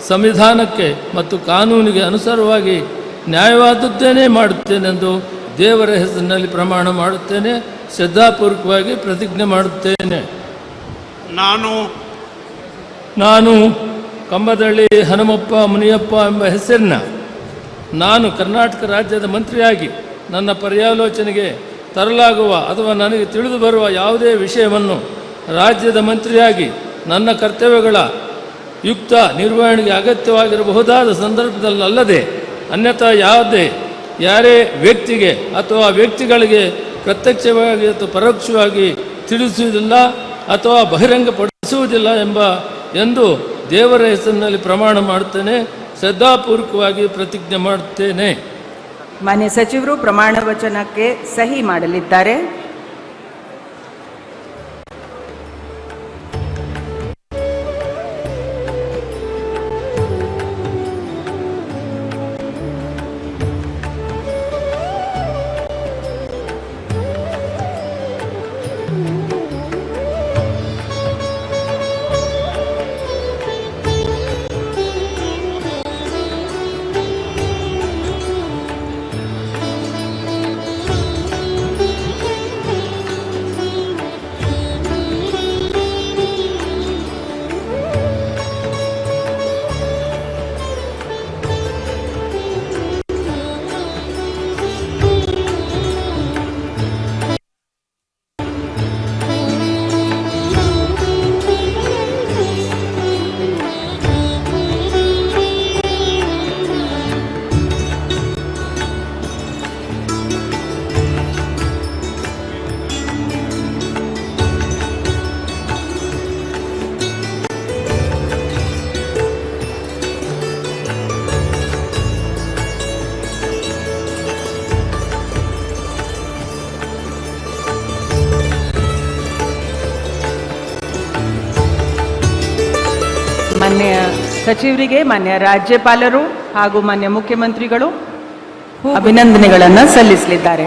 ಸಂವಿಧಾನಕ್ಕೆ ಮತ್ತು ಕಾನೂನಿಗೆ ಅನುಸಾರವಾಗಿ ನ್ಯಾಯವಾದದ್ದೇನೇ ಮಾಡುತ್ತೇನೆಂದು ದೇವರ ಹೆಸರಿನಲ್ಲಿ ಪ್ರಮಾಣ ಮಾಡುತ್ತೇನೆ. ಶ್ರದ್ಧಾಪೂರ್ವಕವಾಗಿ ಪ್ರತಿಜ್ಞೆ ಮಾಡುತ್ತೇನೆ. ನಾನು ಕಂಬದಳ್ಳಿ ಹನುಮಪ್ಪ ಮುನಿಯಪ್ಪ ಎಂಬ ಹೆಸರಿನ ನಾನು ಕರ್ನಾಟಕ ರಾಜ್ಯದ ಮಂತ್ರಿಯಾಗಿ ನನ್ನ ಪರ್ಯಾಲೋಚನೆಗೆ ತರಲಾಗುವ ಅಥವಾ ನನಗೆ ತಿಳಿದು ಬರುವ ಯಾವುದೇ ವಿಷಯವನ್ನು ರಾಜ್ಯದ ಮಂತ್ರಿಯಾಗಿ ನನ್ನ ಕರ್ತವ್ಯಗಳ ಯುಕ್ತ ನಿರ್ವಹಣೆಗೆ ಅಗತ್ಯವಾಗಿರಬಹುದಾದ ಸಂದರ್ಭದಲ್ಲದೆ ಅನ್ಯಥಾ ಯಾರೇ ವ್ಯಕ್ತಿಗೆ ಅಥವಾ ವ್ಯಕ್ತಿಗಳಿಗೆ ಪ್ರತ್ಯಕ್ಷವಾಗಿ ಅಥವಾ ಪರೋಕ್ಷವಾಗಿ ತಿಳಿಸುವುದಿಲ್ಲ ಅಥವಾ ಬಹಿರಂಗಪಡಿಸುವುದಿಲ್ಲ ಎಂದು ದೇವರ ಹೆಸರಿನಲ್ಲಿ ಪ್ರಮಾಣ ಮಾಡುತ್ತೇನೆ. ಶ್ರದ್ಧಾಪೂರ್ವಕವಾಗಿ ಪ್ರತಿಜ್ಞೆ ಮಾಡುತ್ತೇನೆ. ಮಾನ್ಯ ಸಚಿವರು ಪ್ರಮಾಣ ವಚನಕ್ಕೆ ಸಹಿ ಮಾಡಲಿದ್ದಾರೆ. ಮಾನ್ಯ ಸಚಿವರಿಗೆ, ಮಾನ್ಯ ರಾಜ್ಯಪಾಲರು ಹಾಗೂ ಮಾನ್ಯ ಮುಖ್ಯಮಂತ್ರಿಗಳು ಅಭಿನಂದನೆಗಳನ್ನು ಸಲ್ಲಿಸಲಿದ್ದಾರೆ.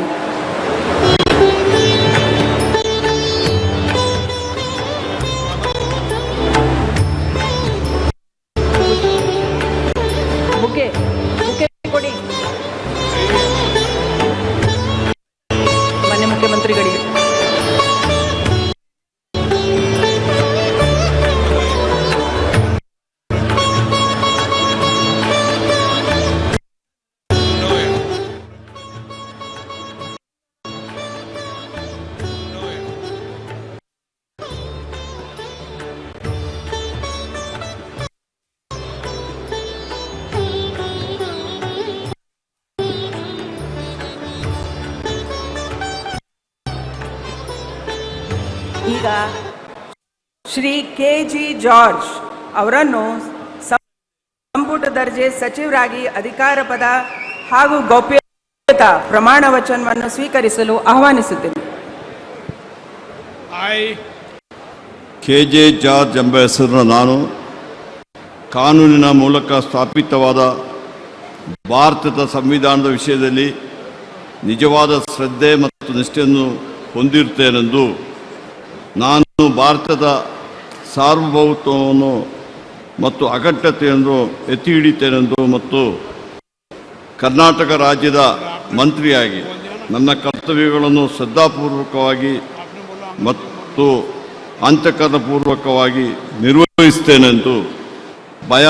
ಬುಕೆ ಕೊಡಿ ಮಾನ್ಯ ಮುಖ್ಯಮಂತ್ರಿಗಳಿಗೆ. ಈಗ ಶ್ರೀ ಕೆ.ಜಿ. ಜಾರ್ಜ್ ಅವರನ್ನು ಸಂಪುಟ ದರ್ಜೆ ಸಚಿವರಾಗಿ ಅಧಿಕಾರ ಪದ ಹಾಗೂ ಗೌಪ್ಯತಾ ಪ್ರಮಾಣ ವಚನವನ್ನು ಸ್ವೀಕರಿಸಲು ಆಹ್ವಾನಿಸುತ್ತೇನೆ. ಕೆ.ಜೆ. ಜಾರ್ಜ್ ಎಂಬ ಹೆಸರಿನ ನಾನು ಕಾನೂನಿನ ಮೂಲಕ ಸ್ಥಾಪಿತವಾದ ಭಾರತದ ಸಂವಿಧಾನದ ವಿಷಯದಲ್ಲಿ ನಿಜವಾದ ಶ್ರದ್ಧೆ ಮತ್ತು ನಿಷ್ಠೆಯನ್ನು ಹೊಂದಿರುತ್ತೇನೆಂದು, ನಾನು ಭಾರತದ ಸಾರ್ವಭೌಮತ್ವವನ್ನು ಮತ್ತು ಅಖಂಡತೆಯನ್ನು ಎತ್ತಿ ಹಿಡಿಯುತ್ತೇನೆಂದು ಮತ್ತು ಕರ್ನಾಟಕ ರಾಜ್ಯದ ಮಂತ್ರಿಯಾಗಿ ನನ್ನ ಕರ್ತವ್ಯಗಳನ್ನು ಶ್ರದ್ಧಾಪೂರ್ವಕವಾಗಿ ಮತ್ತು ಅಂತಃಕರಣಪೂರ್ವಕವಾಗಿ ನಿರ್ವಹಿಸುತ್ತೇನೆಂದು ಭಯ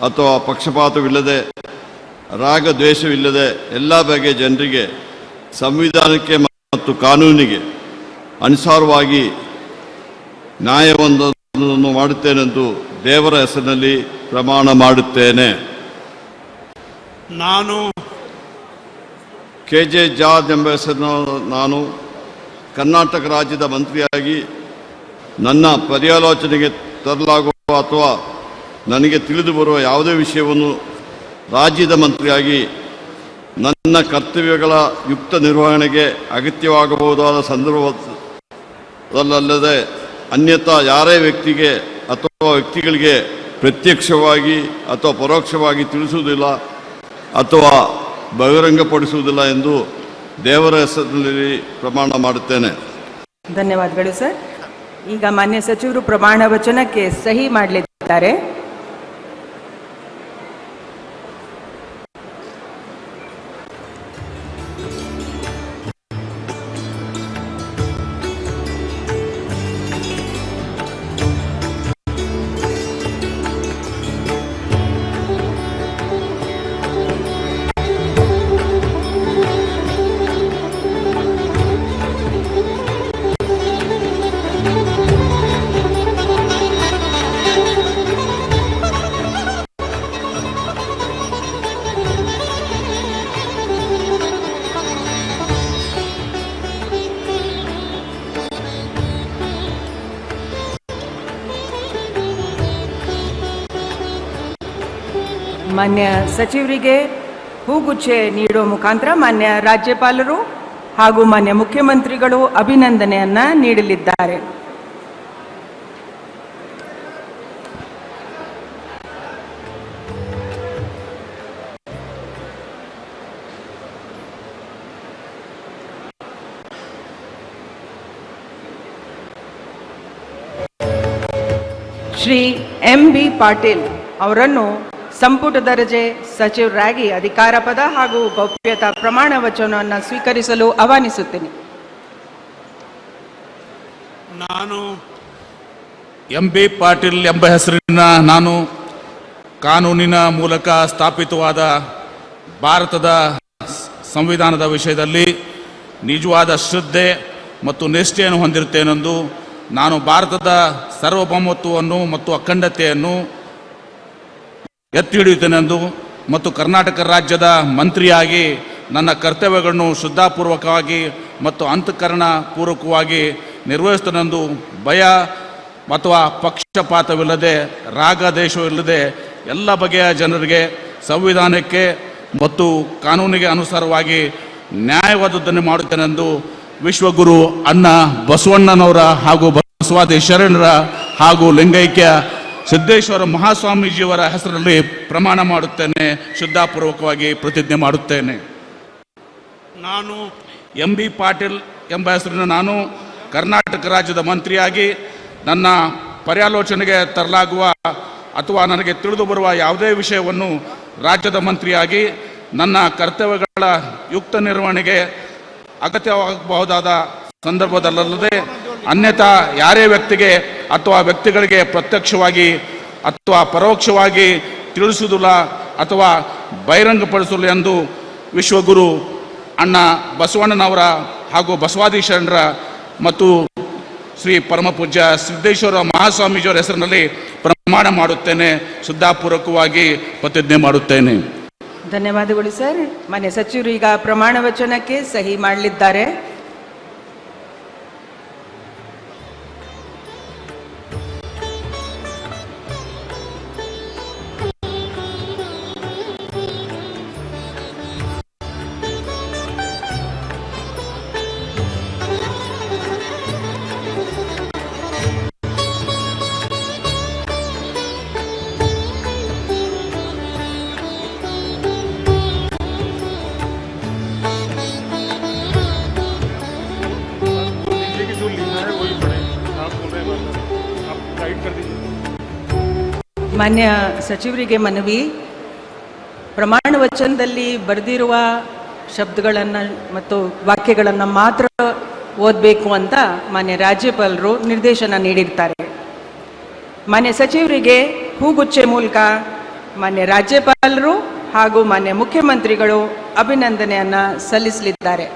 ಅಥವಾ ಪಕ್ಷಪಾತವಿಲ್ಲದೆ, ರಾಗ ದ್ವೇಷವಿಲ್ಲದೆ ಎಲ್ಲ ಬಗೆಯ ಜನರಿಗೆ ಸಂವಿಧಾನಕ್ಕೆ ಮತ್ತು ಕಾನೂನಿಗೆ ಅನುಸಾರವಾಗಿ ನ್ಯಾಯವನ್ನು ಮಾಡುತ್ತೇನೆಂದು ದೇವರ ಹೆಸರಿನಲ್ಲಿ ಪ್ರಮಾಣ ಮಾಡುತ್ತೇನೆ. ನಾನು ಕೆ.ಜೆ. ಜಾರ್ಜ್ ಎಂಬ ಹೆಸರಿನ ನಾನು ಕರ್ನಾಟಕ ರಾಜ್ಯದ ಮಂತ್ರಿಯಾಗಿ ನನ್ನ ಪರ್ಯಾಲೋಚನೆಗೆ ತರಲಾಗುವ ಅಥವಾ ನನಗೆ ತಿಳಿದು ಬರುವ ಯಾವುದೇ ವಿಷಯವನ್ನು ರಾಜ್ಯದ ಮಂತ್ರಿಯಾಗಿ ನನ್ನ ಕರ್ತವ್ಯಗಳ ಯುಕ್ತ ನಿರ್ವಹಣೆಗೆ ಅಗತ್ಯವಾಗಬಹುದಾದ ಸಂದರ್ಭದಲ್ಲದೆ ಅನ್ಯಥಾ ಯಾರೇ ವ್ಯಕ್ತಿಗೆ ಅಥವಾ ವ್ಯಕ್ತಿಗಳಿಗೆ ಪ್ರತ್ಯಕ್ಷವಾಗಿ ಅಥವಾ ಪರೋಕ್ಷವಾಗಿ ತಿಳಿಸುವುದಿಲ್ಲ ಅಥವಾ ಬಹಿರಂಗಪಡಿಸುವುದಿಲ್ಲ ಎಂದು ದೇವರ ಹೆಸರಿನಲ್ಲಿ ಪ್ರಮಾಣ ಮಾಡುತ್ತೇನೆ. ಧನ್ಯವಾದಗಳು ಸರ್. ಈಗ ಮಾನ್ಯ ಸಚಿವರು ಪ್ರಮಾಣ ವಚನಕ್ಕೆ ಸಹಿ ಮಾಡಲಿದ್ದಾರೆ. ಮಾನ್ಯ ಸಚಿವರಿಗೆ ಹೂಗುಚ್ಛೆ ನೀಡುವ ಮುಖಾಂತರ ಮಾನ್ಯ ರಾಜ್ಯಪಾಲರು ಹಾಗೂ ಮಾನ್ಯ ಮುಖ್ಯಮಂತ್ರಿಗಳು ಅಭಿನಂದನೆಯನ್ನ ನೀಡಲಿದ್ದಾರೆ. ಶ್ರೀ ಎಂ.ಬಿ. ಪಾಟೀಲ್ ಅವರನ್ನು ಸಂಪುಟ ದರ್ಜೆ ಸಚಿವರಾಗಿ ಅಧಿಕಾರ ಪದ ಹಾಗೂ ಗೌಪ್ಯತಾ ಪ್ರಮಾಣ ವಚನವನ್ನು ಸ್ವೀಕರಿಸಲು ಆಹ್ವಾನಿಸುತ್ತೇನೆ. ನಾನು ಎಂ.ಬಿ. ಪಾಟೀಲ್ ಎಂಬ ಹೆಸರಿನ ನಾನು ಕಾನೂನಿನ ಮೂಲಕ ಸ್ಥಾಪಿತವಾದ ಭಾರತದ ಸಂವಿಧಾನದ ವಿಷಯದಲ್ಲಿ ನಿಜವಾದ ಶ್ರದ್ಧೆ ಮತ್ತು ನಿಷ್ಠೆಯನ್ನು ಹೊಂದಿರುತ್ತೇನೆಂದು, ನಾನು ಭಾರತದ ಸಾರ್ವಭೌಮತ್ವವನ್ನು ಮತ್ತು ಅಖಂಡತೆಯನ್ನು ಎತ್ತಿ ಹಿಡಿಯುತ್ತೇನೆಂದು ಮತ್ತು ಕರ್ನಾಟಕ ರಾಜ್ಯದ ಮಂತ್ರಿಯಾಗಿ ನನ್ನ ಕರ್ತವ್ಯಗಳನ್ನು ಶ್ರದ್ಧಾಪೂರ್ವಕವಾಗಿ ಮತ್ತು ಅಂತಃಕರಣಪೂರ್ವಕವಾಗಿ ನಿರ್ವಹಿಸುತ್ತೇನೆಂದು ಭಯ ಅಥವಾ ಪಕ್ಷಪಾತವಿಲ್ಲದೆ, ರಾಗ ದ್ವೇಷವಿಲ್ಲದೆ ಎಲ್ಲ ಬಗೆಯ ಜನರಿಗೆ ಸಂವಿಧಾನಕ್ಕೆ ಮತ್ತು ಕಾನೂನಿಗೆ ಅನುಸಾರವಾಗಿ ನ್ಯಾಯವಾದದ್ದನ್ನು ಮಾಡುತ್ತೇನೆಂದು ವಿಶ್ವಗುರು ಅಣ್ಣ ಬಸವಣ್ಣನವರ ಹಾಗೂ ಬಸವಾದಿ ಶರಣರ ಹಾಗೂ ಲಿಂಗೈಕ್ಯ ಸಿದ್ದೇಶ್ವರ ಮಹಾಸ್ವಾಮೀಜಿಯವರ ಹೆಸರಲ್ಲಿ ಪ್ರಮಾಣ ಮಾಡುತ್ತೇನೆ, ಶ್ರದ್ಧಾಪೂರ್ವಕವಾಗಿ ಪ್ರತಿಜ್ಞೆ ಮಾಡುತ್ತೇನೆ. ನಾನು MB ಪಾಟೀಲ್ ಎಂಬ ಹೆಸರಿನ ನಾನು ಕರ್ನಾಟಕ ರಾಜ್ಯದ ಮಂತ್ರಿಯಾಗಿ ನನ್ನ ಪರ್ಯಾಲೋಚನೆಗೆ ತರಲಾಗುವ ಅಥವಾ ನನಗೆ ತಿಳಿದು ಬರುವ ಯಾವುದೇ ವಿಷಯವನ್ನು ರಾಜ್ಯದ ಮಂತ್ರಿಯಾಗಿ ನನ್ನ ಕರ್ತವ್ಯಗಳ ಯುಕ್ತ ನಿರ್ವಹಣೆಗೆ ಅಗತ್ಯವಾಗಬಹುದಾದ ಸಂದರ್ಭದಲ್ಲದೆ ಅನ್ಯಥಾ ಯಾರೇ ವ್ಯಕ್ತಿಗೆ ಅಥವಾ ವ್ಯಕ್ತಿಗಳಿಗೆ ಪ್ರತ್ಯಕ್ಷವಾಗಿ ಅಥವಾ ಪರೋಕ್ಷವಾಗಿ ತಿಳಿಸುವುದಿಲ್ಲ ಅಥವಾ ಬಹಿರಂಗಪಡಿಸಲು ಎಂದು ವಿಶ್ವಗುರು ಅಣ್ಣ ಬಸವಣ್ಣನವರ ಹಾಗೂ ಬಸವಾದಿ ಶರಣರ ಮತ್ತು ಶ್ರೀ ಪರಮಪೂಜ್ಯ ಸಿದ್ದೇಶ್ವರ ಮಹಾಸ್ವಾಮೀಜಿಯವರ ಹೆಸರಿನಲ್ಲಿ ಪ್ರಮಾಣ ಮಾಡುತ್ತೇನೆ, ಶ್ರದ್ಧಾಪೂರ್ವಕವಾಗಿ ಪ್ರತಿಜ್ಞೆ ಮಾಡುತ್ತೇನೆ. ಧನ್ಯವಾದಗಳು ಸರ್. ಮಾನ್ಯ ಸಚಿವರು ಈಗ ಪ್ರಮಾಣ ವಚನಕ್ಕೆ ಸಹಿ ಮಾಡಲಿದ್ದಾರೆ. ಮಾನ್ಯ ಸಚಿವರಿಗೆ ಮನವಿ, ಪ್ರಮಾಣ ವಚನದಲ್ಲಿ ಬರೆದಿರುವ ಶಬ್ದಗಳನ್ನು ಮತ್ತು ವಾಕ್ಯಗಳನ್ನು ಮಾತ್ರ ಓದಬೇಕು ಅಂತ ಮಾನ್ಯ ರಾಜ್ಯಪಾಲರು ನಿರ್ದೇಶನ ನೀಡಿರ್ತಾರೆ. ಮಾನ್ಯ ಸಚಿವರಿಗೆ ಹೂಗುಚ್ಚೆ ಮೂಲಕ ಮಾನ್ಯ ರಾಜ್ಯಪಾಲರು ಹಾಗೂ ಮಾನ್ಯ ಮುಖ್ಯಮಂತ್ರಿಗಳು ಅಭಿನಂದನೆಯನ್ನು ಸಲ್ಲಿಸಲಿದ್ದಾರೆ.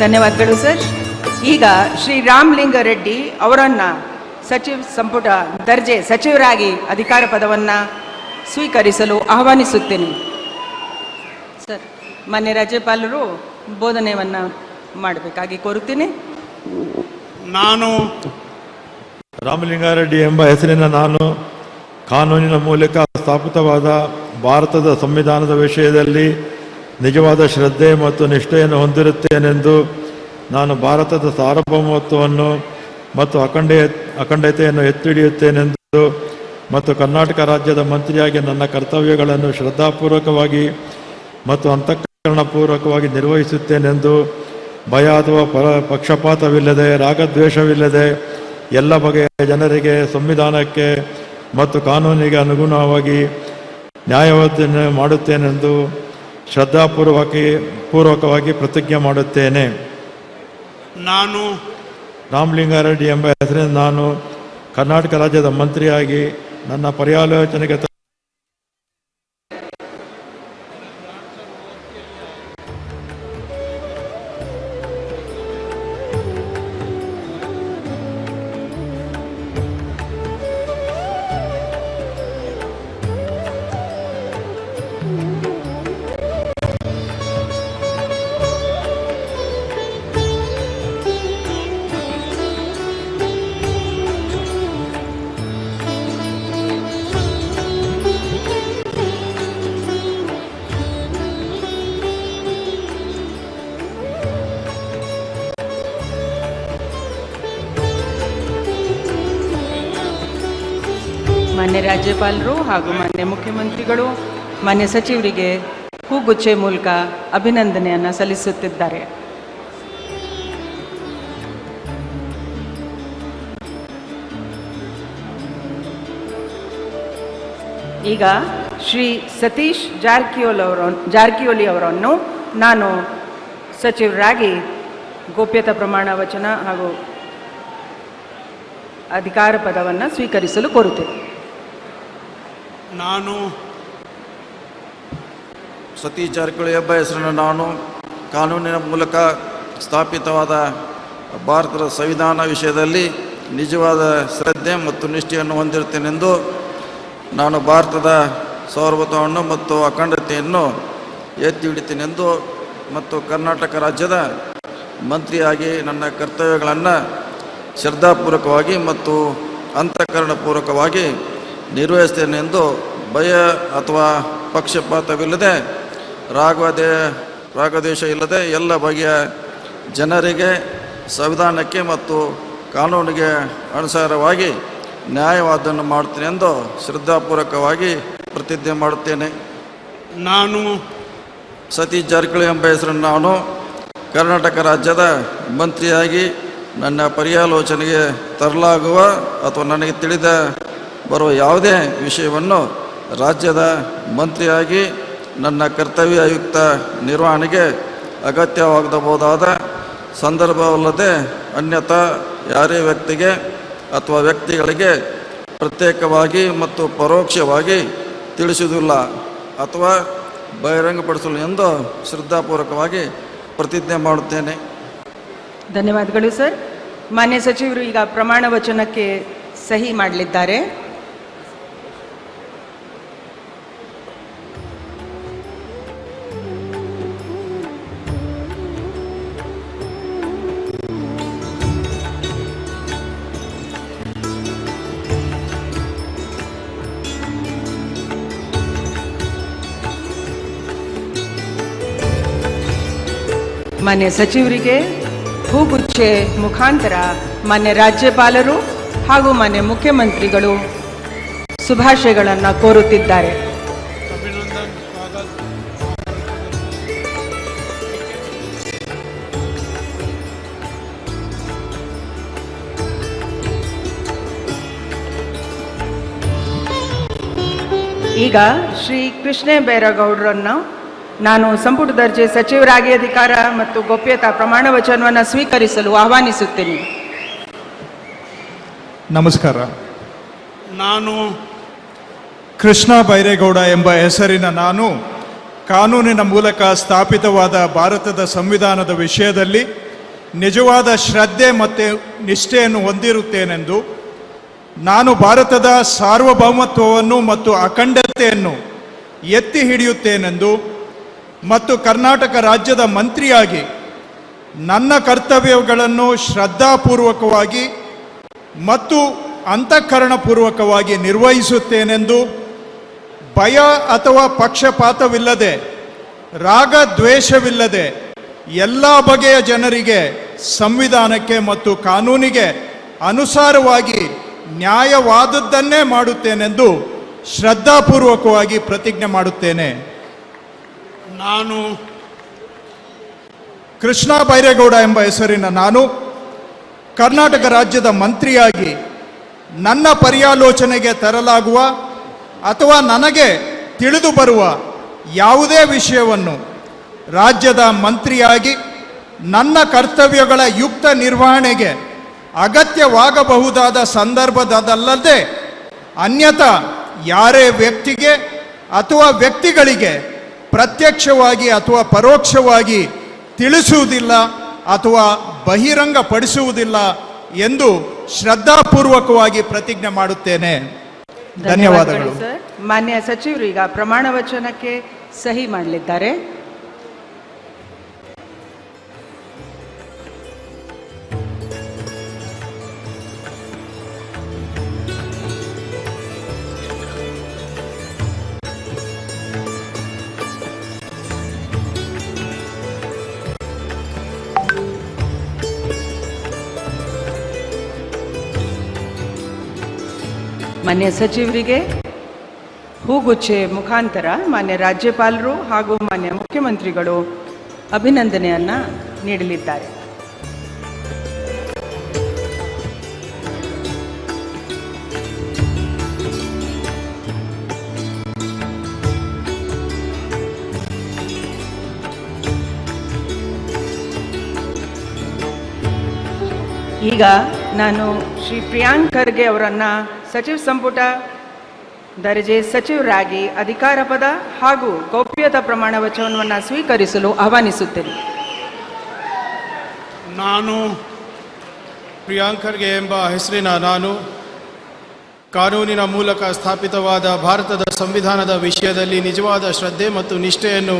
ಧನ್ಯವಾದಗಳು ಸರ್. ಈಗ ಶ್ರೀ ರಾಮಲಿಂಗಾರೆಡ್ಡಿ ಅವರನ್ನು ಸಚಿವ ಸಂಪುಟ ದರ್ಜೆ ಸಚಿವರಾಗಿ ಅಧಿಕಾರ ಪದವನ್ನು ಸ್ವೀಕರಿಸಲು ಆಹ್ವಾನಿಸುತ್ತೇನೆ. ಸರ್, ಮಾನ್ಯ ರಾಜ್ಯಪಾಲರು ಬೋಧನೆಯನ್ನು ಮಾಡಬೇಕಾಗಿ ಕೋರುತ್ತೇನೆ. ನಾನು ರಾಮಲಿಂಗಾರೆಡ್ಡಿ ಎಂಬ ಹೆಸರಿನ ನಾನು ಕಾನೂನಿನ ಮೂಲಕ ಸ್ಥಾಪಿತವಾದ ಭಾರತದ ಸಂವಿಧಾನದ ವಿಷಯದಲ್ಲಿ ನಿಜವಾದ ಶ್ರದ್ಧೆ ಮತ್ತು ನಿಷ್ಠೆಯನ್ನು ಹೊಂದಿರುತ್ತೇನೆಂದು ನಾನು ಭಾರತದ ಸಾರ್ವಭೌಮತ್ವವನ್ನು ಮತ್ತು ಅಖಂಡತೆಯನ್ನು ಎತ್ತಿಡಿಯುತ್ತೇನೆಂದು ಮತ್ತು ಕರ್ನಾಟಕ ರಾಜ್ಯದ ಮಂತ್ರಿಯಾಗಿ ನನ್ನ ಕರ್ತವ್ಯಗಳನ್ನು ಶ್ರದ್ಧಾಪೂರ್ವಕವಾಗಿ ಮತ್ತು ಅಂತಃಕರಣಪೂರ್ವಕವಾಗಿ ನಿರ್ವಹಿಸುತ್ತೇನೆಂದು ಭಯ ಅಥವಾ ಪಕ್ಷಪಾತವಿಲ್ಲದೆ ರಾಗದ್ವೇಷವಿಲ್ಲದೆ ಎಲ್ಲ ಬಗೆಯ ಜನರಿಗೆ ಸಂವಿಧಾನಕ್ಕೆ ಮತ್ತು ಕಾನೂನಿಗೆ ಅನುಗುಣವಾಗಿ ನ್ಯಾಯವನ್ನು ಮಾಡುತ್ತೇನೆಂದು ಶ್ರದ್ಧಾಪೂರ್ವಕವಾಗಿ ಪ್ರತಿಜ್ಞೆ ಮಾಡುತ್ತೇನೆ. ನಾನು ರಾಮಲಿಂಗಾರೆಡ್ಡಿ ಎಂಬ ಹೆಸರಿನ ನಾನು ಕರ್ನಾಟಕ ರಾಜ್ಯದ ಮಂತ್ರಿಯಾಗಿ ನನ್ನ ಪರ್ಯಾಲೋಚನೆಗೆ ಮಾನ್ಯ ರಾಜ್ಯಪಾಲರು ಹಾಗೂ ಮಾನ್ಯ ಮುಖ್ಯಮಂತ್ರಿಗಳು ಮಾನ್ಯ ಸಚಿವರಿಗೆ ಹೂಗುಚ್ಚೆ ಮೂಲಕ ಅಭಿನಂದನೆಯನ್ನು ಸಲ್ಲಿಸುತ್ತಿದ್ದಾರೆ. ಈಗ ಶ್ರೀ ಸತೀಶ್ ಜಾರಕಿಹೊಳಿ ಅವರನ್ನು ನಾನು ಸಚಿವರಾಗಿ ಗೋಪ್ಯತಾ ಪ್ರಮಾಣ ವಚನ ಹಾಗೂ ಅಧಿಕಾರ ಪದವನ್ನು ಸ್ವೀಕರಿಸಲು ಕೋರುತ್ತೇನೆ. ನಾನು ಸತೀಶ್ ಜಾರಕಿಹೊಳಿ ಎಂಬ ಹೆಸರನ್ನು ನಾನು ಕಾನೂನಿನ ಮೂಲಕ ಸ್ಥಾಪಿತವಾದ ಭಾರತದ ಸಂವಿಧಾನ ವಿಷಯದಲ್ಲಿ ನಿಜವಾದ ಶ್ರದ್ಧೆ ಮತ್ತು ನಿಷ್ಠೆಯನ್ನು ಹೊಂದಿರುತ್ತೇನೆಂದು ನಾನು ಭಾರತದ ಸಾರ್ವಭೌಮತ್ವವನ್ನು ಮತ್ತು ಅಖಂಡತೆಯನ್ನು ಎತ್ತಿ ಹಿಡಿತೇನೆಂದು ಮತ್ತು ಕರ್ನಾಟಕ ರಾಜ್ಯದ ಮಂತ್ರಿಯಾಗಿ ನನ್ನ ಕರ್ತವ್ಯಗಳನ್ನು ಶ್ರದ್ಧಾಪೂರ್ವಕವಾಗಿ ಮತ್ತು ಅಂತಃಕರಣಪೂರ್ವಕವಾಗಿ ನಿರ್ವಹಿಸ್ತೇನೆಂದು ಭಯ ಅಥವಾ ಪಕ್ಷಪಾತವಿಲ್ಲದೆ ರಾಗದ್ವೇಷ ಇಲ್ಲದೆ ಎಲ್ಲ ಬಗೆಯ ಜನರಿಗೆ ಸಂವಿಧಾನಕ್ಕೆ ಮತ್ತು ಕಾನೂನಿಗೆ ಅನುಸಾರವಾಗಿ ನ್ಯಾಯವಾದವನ್ನು ಮಾಡುತ್ತೇನೆ ಎಂದು ಶ್ರದ್ಧಾಪೂರ್ವಕವಾಗಿ ಪ್ರತಿಜ್ಞೆ ಮಾಡುತ್ತೇನೆ. ನಾನು ಸತೀಶ್ ಜಾರಕಿಹೊಳಿ ಎಂಬ ಹೆಸರನ್ನು ನಾನು ಕರ್ನಾಟಕ ರಾಜ್ಯದ ಮಂತ್ರಿಯಾಗಿ ನನ್ನ ಪರ್ಯಾಲೋಚನೆಗೆ ತರಲಾಗುವ ಅಥವಾ ನನಗೆ ತಿಳಿದ ಬರುವ ಯಾವುದೇ ವಿಷಯವನ್ನು ರಾಜ್ಯದ ಮಂತ್ರಿಯಾಗಿ ನನ್ನ ಕರ್ತವ್ಯಯುಕ್ತ ನಿರ್ವಹಣೆಗೆ ಅಗತ್ಯವಾಗಬಹುದಾದ ಸಂದರ್ಭವಲ್ಲದೆ ಅನ್ಯಥಾ ಯಾರೇ ವ್ಯಕ್ತಿಗೆ ಅಥವಾ ವ್ಯಕ್ತಿಗಳಿಗೆ ಪ್ರತ್ಯೇಕವಾಗಿ ಮತ್ತು ಪರೋಕ್ಷವಾಗಿ ತಿಳಿಸುವುದಿಲ್ಲ ಅಥವಾ ಬಹಿರಂಗಪಡಿಸಲು ಎಂದು ಶ್ರದ್ಧಾಪೂರ್ವಕವಾಗಿ ಪ್ರತಿಜ್ಞೆ ಮಾಡುತ್ತೇನೆ. ಧನ್ಯವಾದಗಳು ಸರ್. ಮಾನ್ಯ ಸಚಿವರು ಈಗ ಪ್ರಮಾಣ ವಚನಕ್ಕೆ ಸಹಿ ಮಾಡಲಿದ್ದಾರೆ. ಮಾನ್ಯ ಸಚಿವರಿಗೆ ಹೂಗುಚ್ಛೆ ಮುಖಾಂತರ ಮಾನ್ಯ ರಾಜ್ಯಪಾಲರು ಹಾಗೂ ಮಾನ್ಯ ಮುಖ್ಯಮಂತ್ರಿಗಳು ಶುಭಾಶಯಗಳನ್ನು ಕೋರುತ್ತಿದ್ದಾರೆ. ಈಗ ಶ್ರೀ ಕೃಷ್ಣ ಬೈರೇಗೌಡರನ್ನು ನಾನು ಸಂಪುಟ ದರ್ಜೆ ಸಚಿವರಾಗಿ ಅಧಿಕಾರ ಮತ್ತು ಗೋಪ್ಯತಾ ಪ್ರಮಾಣ ವಚನವನ್ನು ಸ್ವೀಕರಿಸಲು ಆಹ್ವಾನಿಸುತ್ತೇನೆ. ನಮಸ್ಕಾರ. ನಾನು ಕೃಷ್ಣ ಬೈರೇಗೌಡ ಎಂಬ ಹೆಸರಿನ ನಾನು ಕಾನೂನಿನ ಮೂಲಕ ಸ್ಥಾಪಿತವಾದ ಭಾರತದ ಸಂವಿಧಾನದ ವಿಷಯದಲ್ಲಿ ನಿಜವಾದ ಶ್ರದ್ಧೆ ಮತ್ತು ನಿಷ್ಠೆಯನ್ನು ಹೊಂದಿರುತ್ತೇನೆಂದು, ನಾನು ಭಾರತದ ಸಾರ್ವಭೌಮತ್ವವನ್ನು ಮತ್ತು ಅಖಂಡತೆಯನ್ನು ಎತ್ತಿ ಹಿಡಿಯುತ್ತೇನೆಂದು ಮತ್ತು ಕರ್ನಾಟಕ ರಾಜ್ಯದ ಮಂತ್ರಿಯಾಗಿ ನನ್ನ ಕರ್ತವ್ಯಗಳನ್ನು ಶ್ರದ್ಧಾಪೂರ್ವಕವಾಗಿ ಮತ್ತು ಅಂತಃಕರಣಪೂರ್ವಕವಾಗಿ ನಿರ್ವಹಿಸುತ್ತೇನೆಂದು ಭಯ ಅಥವಾ ಪಕ್ಷಪಾತವಿಲ್ಲದೆ ರಾಗದ್ವೇಷವಿಲ್ಲದೆ ಎಲ್ಲ ಬಗೆಯ ಜನರಿಗೆ ಸಂವಿಧಾನಕ್ಕೆ ಮತ್ತು ಕಾನೂನಿಗೆ ಅನುಸಾರವಾಗಿ ನ್ಯಾಯವಾದದ್ದನ್ನೇ ಮಾಡುತ್ತೇನೆಂದು ಶ್ರದ್ಧಾಪೂರ್ವಕವಾಗಿ ಪ್ರತಿಜ್ಞೆ ಮಾಡುತ್ತೇನೆ. ನಾನು ಕೃಷ್ಣ ಬೈರೇಗೌಡ ಎಂಬ ಹೆಸರಿನ ನಾನು ಕರ್ನಾಟಕ ರಾಜ್ಯದ ಮಂತ್ರಿಯಾಗಿ ನನ್ನ ಪರ್ಯಾಲೋಚನೆಗೆ ತರಲಾಗುವ ಅಥವಾ ನನಗೆ ತಿಳಿದು ಬರುವ ಯಾವುದೇ ವಿಷಯವನ್ನು ರಾಜ್ಯದ ಮಂತ್ರಿಯಾಗಿ ನನ್ನ ಕರ್ತವ್ಯಗಳ ಯುಕ್ತ ನಿರ್ವಹಣೆಗೆ ಅಗತ್ಯವಾಗಬಹುದಾದ ಸಂದರ್ಭದಲ್ಲದೆ ಅನ್ಯಥಾ ಯಾರೇ ವ್ಯಕ್ತಿಗೆ ಅಥವಾ ವ್ಯಕ್ತಿಗಳಿಗೆ ಪ್ರತ್ಯಕ್ಷವಾಗಿ ಅಥವಾ ಪರೋಕ್ಷವಾಗಿ ತಿಳಿಸುವುದಿಲ್ಲ ಅಥವಾ ಬಹಿರಂಗಪಡಿಸುವುದಿಲ್ಲ ಎಂದು ಶ್ರದ್ಧಾಪೂರ್ವಕವಾಗಿ ಪ್ರತಿಜ್ಞೆ ಮಾಡುತ್ತೇನೆ. ಧನ್ಯವಾದಗಳು. ಸರ್, ಮಾನ್ಯ ಸಚಿವರು ಈಗ ಪ್ರಮಾಣ ವಚನಕ್ಕೆ ಸಹಿ ಮಾಡಲಿದ್ದಾರೆ. ಮಾನ್ಯ ಸಚಿವರಿಗೆ ಹೂಗುಚ್ಛೆ ಮುಖಾಂತರ ಮಾನ್ಯ ರಾಜ್ಯಪಾಲರು ಹಾಗೂ ಮಾನ್ಯ ಮುಖ್ಯಮಂತ್ರಿಗಳು ಅಭಿನಂದನೆಯನ್ನು ನೀಡಲಿದ್ದಾರೆ. ಈಗ ನಾನು ಶ್ರೀ ಪ್ರಿಯಾಂಕ್ ಖರ್ಗೆ ಅವರನ್ನು ಸಚಿವ ಸಂಪುಟ ದರ್ಜೆ ಸಚಿವರಾಗಿ ಅಧಿಕಾರ ಪದ ಹಾಗೂ ಗೌಪ್ಯತಾ ಪ್ರಮಾಣ ವಚನವನ್ನು ಸ್ವೀಕರಿಸಲು ಆಹ್ವಾನಿಸುತ್ತೇನೆ. ನಾನು ಪ್ರಿಯಾಂಕ್ ಖರ್ಗೆ ಎಂಬ ಹೆಸರಿನ ನಾನು ಕಾನೂನಿನ ಮೂಲಕ ಸ್ಥಾಪಿತವಾದ ಭಾರತದ ಸಂವಿಧಾನದ ವಿಷಯದಲ್ಲಿ ನಿಜವಾದ ಶ್ರದ್ಧೆ ಮತ್ತು ನಿಷ್ಠೆಯನ್ನು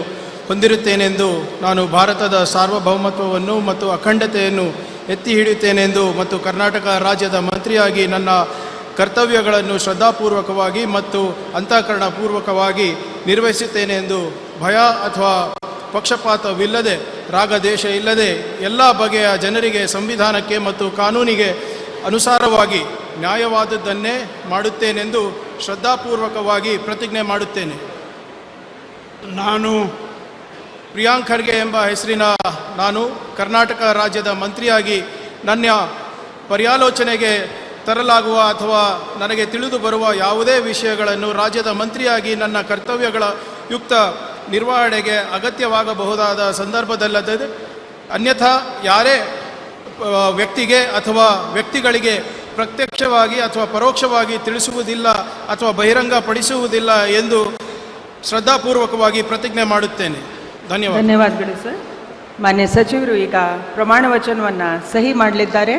ಹೊಂದಿರುತ್ತೇನೆಂದು ನಾನು ಭಾರತದ ಸಾರ್ವಭೌಮತ್ವವನ್ನು ಮತ್ತು ಅಖಂಡತೆಯನ್ನು ಎತ್ತಿ ಹಿಡಿಯುತ್ತೇನೆಂದು ಮತ್ತು ಕರ್ನಾಟಕ ರಾಜ್ಯದ ಮಂತ್ರಿಯಾಗಿ ನನ್ನ ಕರ್ತವ್ಯಗಳನ್ನು ಶ್ರದ್ಧಾಪೂರ್ವಕವಾಗಿ ಮತ್ತು ಅಂತಃಕರಣಪೂರ್ವಕವಾಗಿ ನಿರ್ವಹಿಸುತ್ತೇನೆ ಎಂದು ಭಯ ಅಥವಾ ಪಕ್ಷಪಾತವಿಲ್ಲದೆ ರಾಗದೇಶ ಇಲ್ಲದೆ ಎಲ್ಲ ಬಗೆಯ ಜನರಿಗೆ ಸಂವಿಧಾನಕ್ಕೆ ಮತ್ತು ಕಾನೂನಿಗೆ ಅನುಸಾರವಾಗಿ ನ್ಯಾಯವಾದದ್ದನ್ನೇ ಮಾಡುತ್ತೇನೆಂದು ಶ್ರದ್ಧಾಪೂರ್ವಕವಾಗಿ ಪ್ರತಿಜ್ಞೆ ಮಾಡುತ್ತೇನೆ. ನಾನು ಪ್ರಿಯಾಂಕ್ ಖರ್ಗೆ ಎಂಬ ಹೆಸರಿನ ನಾನು ಕರ್ನಾಟಕ ರಾಜ್ಯದ ಮಂತ್ರಿಯಾಗಿ ನನ್ನ ಪರ್ಯಾಲೋಚನೆಗೆ ತರಲಾಗುವ ಅಥವಾ ನನಗೆ ತಿಳಿದು ಬರುವ ಯಾವುದೇ ವಿಷಯಗಳನ್ನು ರಾಜ್ಯದ ಮಂತ್ರಿಯಾಗಿ ನನ್ನ ಕರ್ತವ್ಯಗಳ ಯುಕ್ತ ನಿರ್ವಹಣೆಗೆ ಅಗತ್ಯವಾಗಬಹುದಾದ ಸಂದರ್ಭದಲ್ಲದೆ ಅನ್ಯಥಾ ಯಾರೇ ವ್ಯಕ್ತಿಗೆ ಅಥವಾ ವ್ಯಕ್ತಿಗಳಿಗೆ ಪ್ರತ್ಯಕ್ಷವಾಗಿ ಅಥವಾ ಪರೋಕ್ಷವಾಗಿ ತಿಳಿಸುವುದಿಲ್ಲ ಅಥವಾ ಬಹಿರಂಗಪಡಿಸುವುದಿಲ್ಲ ಎಂದು ಶ್ರದ್ಧಾಪೂರ್ವಕವಾಗಿ ಪ್ರತಿಜ್ಞೆ ಮಾಡುತ್ತೇನೆ. ಧನ್ಯವಾದಗಳು ಸರ್. ಮಾನ್ಯ ಸಚಿವರು ಈಗ ಪ್ರಮಾಣ ವಚನವನ್ನು ಸಹಿ ಮಾಡಲಿದ್ದಾರೆ.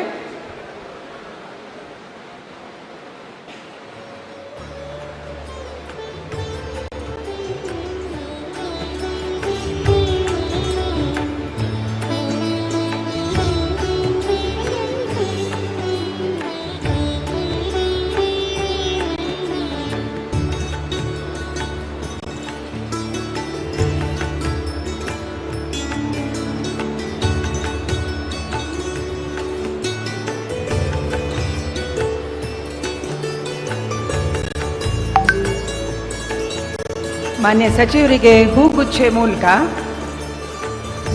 ಮಾನ್ಯ ಸಚಿವರಿಗೆ ಹೂಗುಚ್ಛೆ ಮೂಲಕ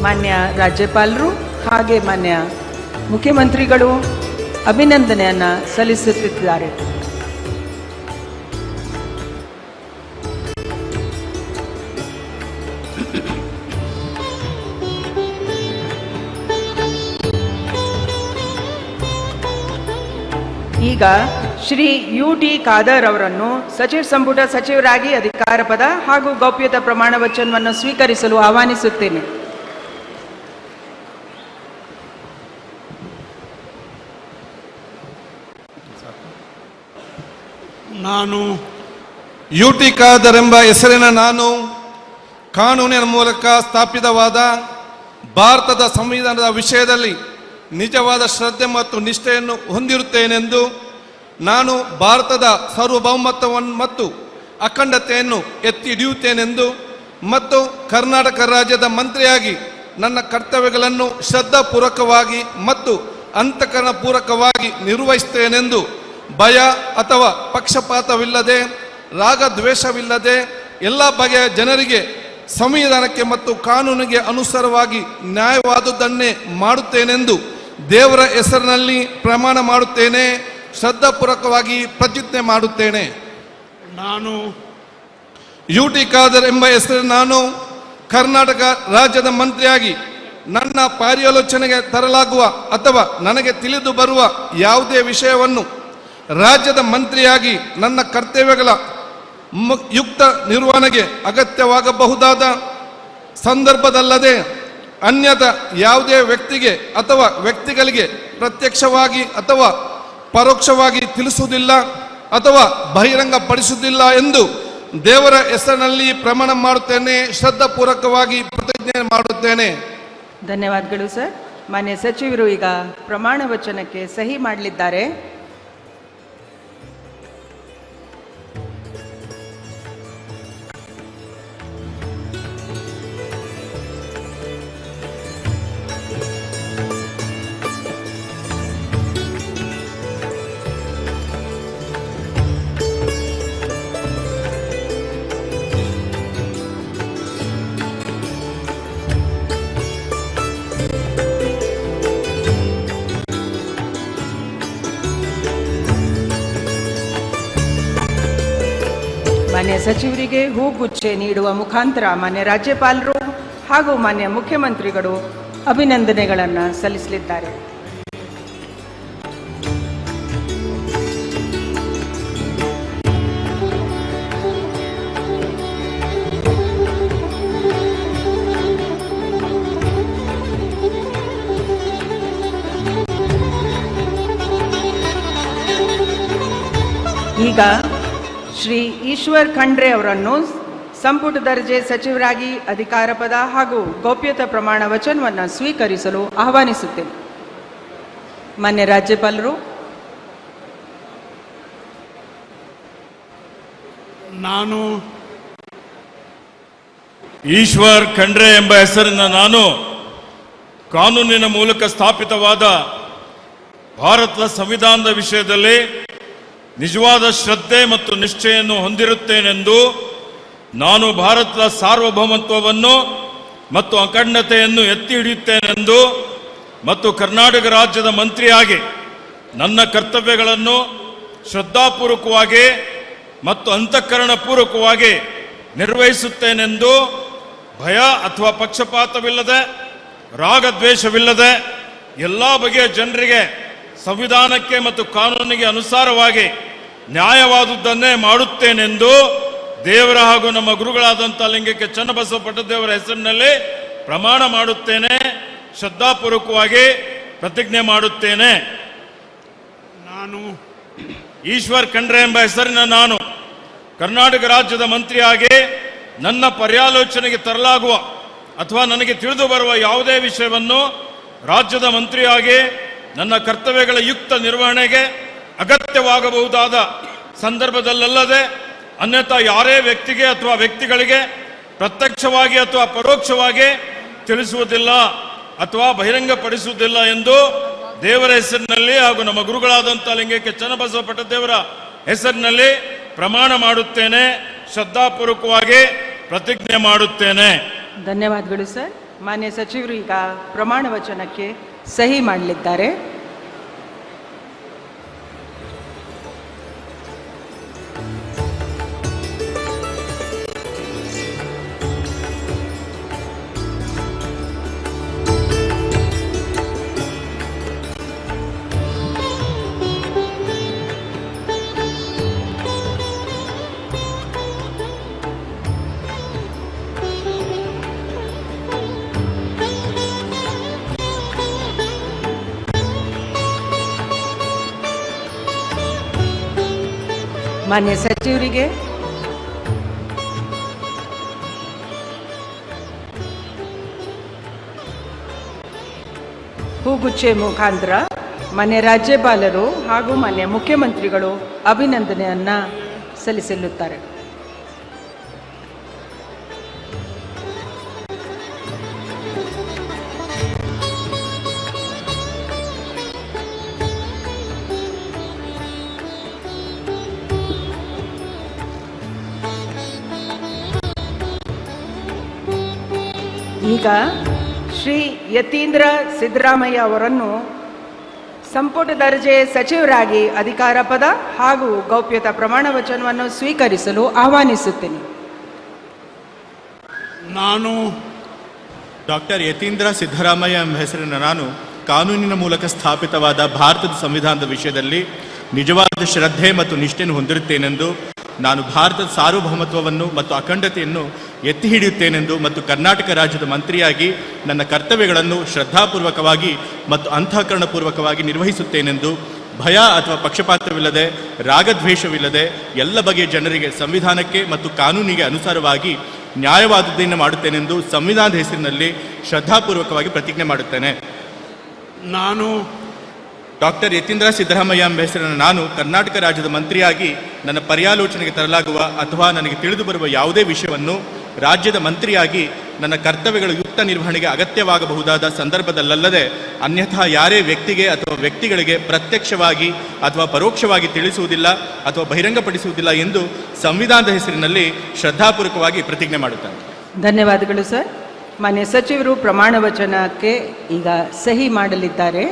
ಮಾನ್ಯ ರಾಜ್ಯಪಾಲರು ಹಾಗೆ ಮಾನ್ಯ ಮುಖ್ಯಮಂತ್ರಿಗಳು ಅಭಿನಂದನೆಯನ್ನು ಸಲ್ಲಿಸುತ್ತಿದ್ದಾರೆ. ಈಗ ಶ್ರೀ ಯು.ಟಿ. ಖಾದರ್ ಅವರನ್ನು ಸಚಿವ ಸಂಪುಟ ಸಚಿವರಾಗಿ ಅಧಿಕಾರ ಪದ ಹಾಗೂ ಗೌಪ್ಯತಾ ಪ್ರಮಾಣ ವಚನವನ್ನು ಸ್ವೀಕರಿಸಲು ಆಹ್ವಾನಿಸುತ್ತೇನೆ. ನಾನು ಯು.ಟಿ. ಖಾದರ್ ಎಂಬ ಹೆಸರಿನ ನಾನು ಕಾನೂನಿನ ಮೂಲಕ ಸ್ಥಾಪಿತವಾದ ಭಾರತದ ಸಂವಿಧಾನದ ವಿಷಯದಲ್ಲಿ ನಿಜವಾದ ಶ್ರದ್ಧೆ ಮತ್ತು ನಿಷ್ಠೆಯನ್ನು ಹೊಂದಿರುತ್ತೇನೆಂದು ನಾನು ಭಾರತದ ಸಾರ್ವಭೌಮತ್ವವನ್ನು ಮತ್ತು ಅಖಂಡತೆಯನ್ನು ಎತ್ತಿ ಹಿಡಿಯುತ್ತೇನೆಂದು ಮತ್ತು ಕರ್ನಾಟಕ ರಾಜ್ಯದ ಮಂತ್ರಿಯಾಗಿ ನನ್ನ ಕರ್ತವ್ಯಗಳನ್ನು ಶ್ರದ್ಧಾಪೂರ್ವಕವಾಗಿ ಮತ್ತು ಅಂತಃಕರಣಪೂರ್ವಕವಾಗಿ ನಿರ್ವಹಿಸುತ್ತೇನೆಂದು ಭಯ ಅಥವಾ ಪಕ್ಷಪಾತವಿಲ್ಲದೆ ರಾಗದ್ವೇಷವಿಲ್ಲದೆ ಎಲ್ಲ ಬಗೆಯ ಜನರಿಗೆ ಸಂವಿಧಾನಕ್ಕೆ ಮತ್ತು ಕಾನೂನಿಗೆ ಅನುಸಾರವಾಗಿ ನ್ಯಾಯವಾದುದನ್ನೇ ಮಾಡುತ್ತೇನೆಂದು ದೇವರ ಹೆಸರಿನಲ್ಲಿ ಪ್ರಮಾಣ ಮಾಡುತ್ತೇನೆ. ಶ್ರದ್ಧಾಪೂರ್ವಕವಾಗಿ ಪ್ರತಿಜ್ಞೆ ಮಾಡುತ್ತೇನೆ. ನಾನು ಯು.ಟಿ. ಖಾದರ್ ಎಂಬ ಹೆಸರಿನ ನಾನು ಕರ್ನಾಟಕ ರಾಜ್ಯದ ಮಂತ್ರಿಯಾಗಿ ನನ್ನ ಪರ್ಯಾಲೋಚನೆಗೆ ತರಲಾಗುವ ಅಥವಾ ನನಗೆ ತಿಳಿದು ಬರುವ ಯಾವುದೇ ವಿಷಯವನ್ನು ರಾಜ್ಯದ ಮಂತ್ರಿಯಾಗಿ ನನ್ನ ಕರ್ತವ್ಯಗಳ ಯುಕ್ತ ನಿರ್ವಹಣೆಗೆ ಅಗತ್ಯವಾಗಬಹುದಾದ ಸಂದರ್ಭದಲ್ಲದೆ ಅನ್ಯಥಾ ಯಾವುದೇ ವ್ಯಕ್ತಿಗೆ ಅಥವಾ ವ್ಯಕ್ತಿಗಳಿಗೆ ಪ್ರತ್ಯಕ್ಷವಾಗಿ ಅಥವಾ ಪರೋಕ್ಷವಾಗಿ ತಿಳಿಸುವುದಿಲ್ಲ ಅಥವಾ ಬಹಿರಂಗಪಡಿಸುವುದಿಲ್ಲ ಎಂದು ದೇವರ ಹೆಸರಿನಲ್ಲಿ ಪ್ರಮಾಣ ಮಾಡುತ್ತೇನೆ. ಶ್ರದ್ಧಾಪೂರ್ವಕವಾಗಿ ಪ್ರತಿಜ್ಞೆ ಮಾಡುತ್ತೇನೆ. ಧನ್ಯವಾದಗಳು ಸರ್. ಮಾನ್ಯ ಸಚಿವರು ಈಗ ಪ್ರಮಾಣ ವಚನಕ್ಕೆ ಸಹಿ ಮಾಡಲಿದ್ದಾರೆ. ಮಾನ್ಯ ಸಚಿವರಿಗೆ ಹೂಗುಚ್ಛೆ ನೀಡುವ ಮುಖಾಂತರ ಮಾನ್ಯ ರಾಜ್ಯಪಾಲರು ಹಾಗೂ ಮಾನ್ಯ ಮುಖ್ಯಮಂತ್ರಿಗಳು ಅಭಿನಂದನೆಗಳನ್ನು ಸಲ್ಲಿಸಲಿದ್ದಾರೆ. ಈಗ ಶ್ರೀ ಈಶ್ವರ್ ಖಂಡ್ರೆ ಅವರನ್ನು ಸಂಪುಟ ದರ್ಜೆ ಸಚಿವರಾಗಿ ಅಧಿಕಾರ ಪದ ಹಾಗೂ ಗೌಪ್ಯತಾ ಪ್ರಮಾಣ ವಚನವನ್ನು ಸ್ವೀಕರಿಸಲು ಆಹ್ವಾನಿಸುತ್ತೇನೆ. ಮಾನ್ಯ ರಾಜ್ಯಪಾಲರು. ನಾನು ಈಶ್ವರ್ ಖಂಡ್ರೆ ಎಂಬ ಹೆಸರಿನ ನಾನು ಕಾನೂನಿನ ಮೂಲಕ ಸ್ಥಾಪಿತವಾದ ಭಾರತದ ಸಂವಿಧಾನದ ವಿಷಯದಲ್ಲಿ ನಿಜವಾದ ಶ್ರದ್ಧೆ ಮತ್ತು ನಿಷ್ಠೆಯನ್ನು ಹೊಂದಿರುತ್ತೇನೆಂದು, ನಾನು ಭಾರತದ ಸಾರ್ವಭೌಮತ್ವವನ್ನು ಮತ್ತು ಅಖಂಡತೆಯನ್ನು ಎತ್ತಿ ಹಿಡಿಯುತ್ತೇನೆಂದು ಮತ್ತು ಕರ್ನಾಟಕ ರಾಜ್ಯದ ಮಂತ್ರಿಯಾಗಿ ನನ್ನ ಕರ್ತವ್ಯಗಳನ್ನು ಶ್ರದ್ಧಾಪೂರ್ವಕವಾಗಿ ಮತ್ತು ಅಂತಃಕರಣಪೂರ್ವಕವಾಗಿ ನಿರ್ವಹಿಸುತ್ತೇನೆಂದು ಭಯ ಅಥವಾ ಪಕ್ಷಪಾತವಿಲ್ಲದೆ, ರಾಗದ್ವೇಷವಿಲ್ಲದೆ ಎಲ್ಲ ಬಗೆಯ ಜನರಿಗೆ ಸಂವಿಧಾನಕ್ಕೆ ಮತ್ತು ಕಾನೂನಿಗೆ ಅನುಸಾರವಾಗಿ ನ್ಯಾಯವಾದುದನ್ನೇ ಮಾಡುತ್ತೇನೆಂದು ದೇವರ ಹಾಗೂ ನಮ್ಮ ಗುರುಗಳಾದಂಥ ಲಿಂಗಕ್ಕೆ ಚನ್ನಬಸವ ಪಟ್ಟದೇವರ ಹೆಸರಿನಲ್ಲಿ ಪ್ರಮಾಣ ಮಾಡುತ್ತೇನೆ, ಶ್ರದ್ಧಾಪೂರ್ವಕವಾಗಿ ಪ್ರತಿಜ್ಞೆ ಮಾಡುತ್ತೇನೆ. ನಾನು ಈಶ್ವರ್ ಖಂಡ್ರೆ ಎಂಬ ಹೆಸರಿನ ನಾನು ಕರ್ನಾಟಕ ರಾಜ್ಯದ ಮಂತ್ರಿಯಾಗಿ ನನ್ನ ಪರ್ಯಾಲೋಚನೆಗೆ ತರಲಾಗುವ ಅಥವಾ ನನಗೆ ತಿಳಿದು ಬರುವ ಯಾವುದೇ ವಿಷಯವನ್ನು ರಾಜ್ಯದ ಮಂತ್ರಿಯಾಗಿ ನನ್ನ ಕರ್ತವ್ಯಗಳ ಯುಕ್ತ ನಿರ್ವಹಣೆಗೆ ಅಗತ್ಯವಾಗಬಹುದಾದ ಸಂದರ್ಭದಲ್ಲದೆ ಅನ್ಯಥಾ ಯಾರೇ ವ್ಯಕ್ತಿಗೆ ಅಥವಾ ವ್ಯಕ್ತಿಗಳಿಗೆ ಪ್ರತ್ಯಕ್ಷವಾಗಿ ಅಥವಾ ಪರೋಕ್ಷವಾಗಿ ತಿಳಿಸುವುದಿಲ್ಲ ಅಥವಾ ಬಹಿರಂಗಪಡಿಸುವುದಿಲ್ಲ ಎಂದು ದೇವರ ಹೆಸರಿನಲ್ಲಿ ಹಾಗೂ ನಮ್ಮ ಗುರುಗಳಾದಂಥ ಲಿಂಗಕ್ಕೆ ಚನ್ನಬಸವ ಪಟ್ಟದೇವರ ಹೆಸರಿನಲ್ಲಿ ಪ್ರಮಾಣ ಮಾಡುತ್ತೇನೆ, ಶ್ರದ್ಧಾಪೂರ್ವಕವಾಗಿ ಪ್ರತಿಜ್ಞೆ ಮಾಡುತ್ತೇನೆ. ಧನ್ಯವಾದಗಳು ಸರ್. ಮಾನ್ಯ ಸಚಿವರು ಈಗ ಪ್ರಮಾಣ ವಚನಕ್ಕೆ ಸಹಿ ಮಾಡಲಿದ್ದಾರೆ. ಮಾನ್ಯ ಸಚಿವರಿಗೆ ಹೂಗುಚ್ಚೆ ಮುಖಾಂತರ ಮಾನ್ಯ ರಾಜ್ಯಪಾಲರು ಹಾಗೂ ಮಾನ್ಯ ಮುಖ್ಯಮಂತ್ರಿಗಳು ಅಭಿನಂದನೆಯನ್ನ ಸಲ್ಲಿಸಲಿದ್ದಾರೆ. ಈಗ ಶ್ರೀ ಯತೀಂದ್ರ ಸಿದ್ದರಾಮಯ್ಯ ಅವರನ್ನು ಸಂಪುಟ ದರ್ಜೆ ಸಚಿವರಾಗಿ ಅಧಿಕಾರ ಪದ ಹಾಗೂ ಗೌಪ್ಯತಾ ಪ್ರಮಾಣ ವಚನವನ್ನು ಸ್ವೀಕರಿಸಲು ಆಹ್ವಾನಿಸುತ್ತೇನೆ. ನಾನು ಡಾಕ್ಟರ್ ಯತೀಂದ್ರ ಸಿದ್ದರಾಮಯ್ಯ ಎಂಬ ಹೆಸರಿನ ನಾನು ಕಾನೂನಿನ ಮೂಲಕ ಸ್ಥಾಪಿತವಾದ ಭಾರತದ ಸಂವಿಧಾನದ ವಿಷಯದಲ್ಲಿ ನಿಜವಾದ ಶ್ರದ್ಧೆ ಮತ್ತು ನಿಷ್ಠೆಯನ್ನು ಹೊಂದಿರುತ್ತೇನೆಂದು, ನಾನು ಭಾರತದ ಸಾರ್ವಭೌಮತ್ವವನ್ನು ಮತ್ತು ಅಖಂಡತೆಯನ್ನು ಎತ್ತಿ ಹಿಡಿಯುತ್ತೇನೆಂದು ಮತ್ತು ಕರ್ನಾಟಕ ರಾಜ್ಯದ ಮಂತ್ರಿಯಾಗಿ ನನ್ನ ಕರ್ತವ್ಯಗಳನ್ನು ಶ್ರದ್ಧಾಪೂರ್ವಕವಾಗಿ ಮತ್ತು ಅಂತಃಕರಣಪೂರ್ವಕವಾಗಿ ನಿರ್ವಹಿಸುತ್ತೇನೆಂದು ಭಯ ಅಥವಾ ಪಕ್ಷಪಾತವಿಲ್ಲದೆ, ರಾಗದ್ವೇಷವಿಲ್ಲದೆ ಎಲ್ಲ ಬಗೆಯ ಜನರಿಗೆ ಸಂವಿಧಾನಕ್ಕೆ ಮತ್ತು ಕಾನೂನಿಗೆ ಅನುಸಾರವಾಗಿ ನ್ಯಾಯವಾದುದನ್ನು ಮಾಡುತ್ತೇನೆಂದು ಸಂವಿಧಾನದ ಹೆಸರಿನಲ್ಲಿ ಶ್ರದ್ಧಾಪೂರ್ವಕವಾಗಿ ಪ್ರತಿಜ್ಞೆ ಮಾಡುತ್ತೇನೆ. ನಾನು ಡಾಕ್ಟರ್ ಯತೀಂದ್ರ ಸಿದ್ದರಾಮಯ್ಯ ಎಂಬ ಹೆಸರಿನ ನಾನು ಕರ್ನಾಟಕ ರಾಜ್ಯದ ಮಂತ್ರಿಯಾಗಿ ನನ್ನ ಪರ್ಯಾಲೋಚನೆಗೆ ತರಲಾಗುವ ಅಥವಾ ನನಗೆ ತಿಳಿದು ಬರುವ ಯಾವುದೇ ವಿಷಯವನ್ನು ರಾಜ್ಯದ ಮಂತ್ರಿಯಾಗಿ ನನ್ನ ಕರ್ತವ್ಯಗಳ ಯುಕ್ತ ನಿರ್ವಹಣೆಗೆ ಅಗತ್ಯವಾಗಬಹುದಾದ ಸಂದರ್ಭದಲ್ಲದೆ ಅನ್ಯಥಾ ಯಾರೇ ವ್ಯಕ್ತಿಗೆ ಅಥವಾ ವ್ಯಕ್ತಿಗಳಿಗೆ ಪ್ರತ್ಯಕ್ಷವಾಗಿ ಅಥವಾ ಪರೋಕ್ಷವಾಗಿ ತಿಳಿಸುವುದಿಲ್ಲ ಅಥವಾ ಬಹಿರಂಗಪಡಿಸುವುದಿಲ್ಲ ಎಂದು ಸಂವಿಧಾನದ ಹೆಸರಿನಲ್ಲಿ ಶ್ರದ್ಧಾಪೂರ್ವಕವಾಗಿ ಪ್ರತಿಜ್ಞೆ ಮಾಡುತ್ತೇನೆ. ಧನ್ಯವಾದಗಳು ಸರ್. ಮಾನ್ಯ ಸಚಿವರು ಪ್ರಮಾಣ ವಚನಕ್ಕೆ ಈಗ ಸಹಿ ಮಾಡಲಿದ್ದಾರೆ.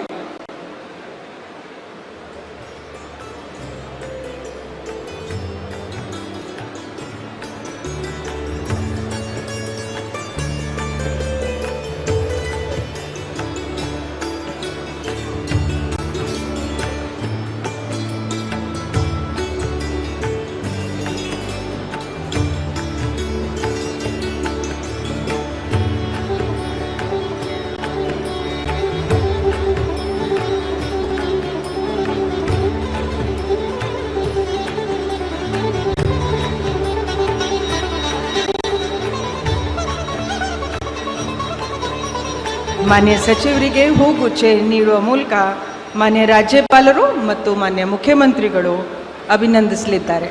ಮಾನ್ಯ ಸಚಿವರಿಗೆ ಹೂಗುಚ್ಛೆ ನೀಡುವ ಮೂಲಕ ಮಾನ್ಯ ರಾಜ್ಯಪಾಲರು ಮತ್ತು ಮಾನ್ಯ ಮುಖ್ಯಮಂತ್ರಿಗಳು ಅಭಿನಂದಿಸಲಿದ್ದಾರೆ.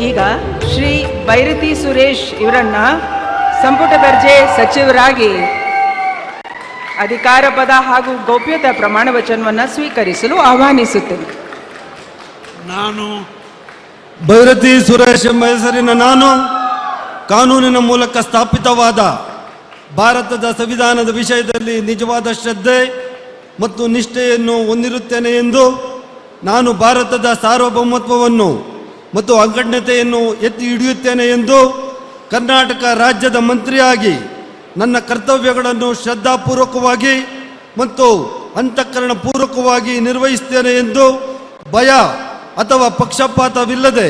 ಈಗ ಶ್ರೀ ಬೈರತಿ ಸುರೇಶ್ ಇವರನ್ನ ಸಂಪುಟ ದರ್ಜೆ ಸಚಿವರಾಗಿ ಅಧಿಕಾರ ಪದ ಹಾಗೂ ಗೌಪ್ಯತಾ ಪ್ರಮಾಣ ವಚನವನ್ನು ಸ್ವೀಕರಿಸಲು ಆಹ್ವಾನಿಸುತ್ತೇನೆ. ನಾನು ಭೈರತಿ ಸುರೇಶ್ ಎಂಬ ಹೆಸರಿನ ನಾನು ಕಾನೂನಿನ ಮೂಲಕ ಸ್ಥಾಪಿತವಾದ ಭಾರತದ ಸಂವಿಧಾನದ ವಿಷಯದಲ್ಲಿ ನಿಜವಾದ ಶ್ರದ್ಧೆ ಮತ್ತು ನಿಷ್ಠೆಯನ್ನು ಹೊಂದಿರುತ್ತೇನೆ ಎಂದು ನಾನು ಭಾರತದ ಸಾರ್ವಭೌಮತ್ವವನ್ನು ಮತ್ತು ಅಖಂಡತೆಯನ್ನು ಎತ್ತಿ ಹಿಡಿಯುತ್ತೇನೆ ಎಂದು ಕರ್ನಾಟಕ ರಾಜ್ಯದ ಮಂತ್ರಿಯಾಗಿ ನನ್ನ ಕರ್ತವ್ಯಗಳನ್ನು ಶ್ರದ್ಧಾಪೂರ್ವಕವಾಗಿ ಮತ್ತು ಅಂತಃಕರಣಪೂರ್ವಕವಾಗಿ ನಿರ್ವಹಿಸುತ್ತೇನೆ ಎಂದು ಭಯ ಅಥವಾ ಪಕ್ಷಪಾತವಿಲ್ಲದೆ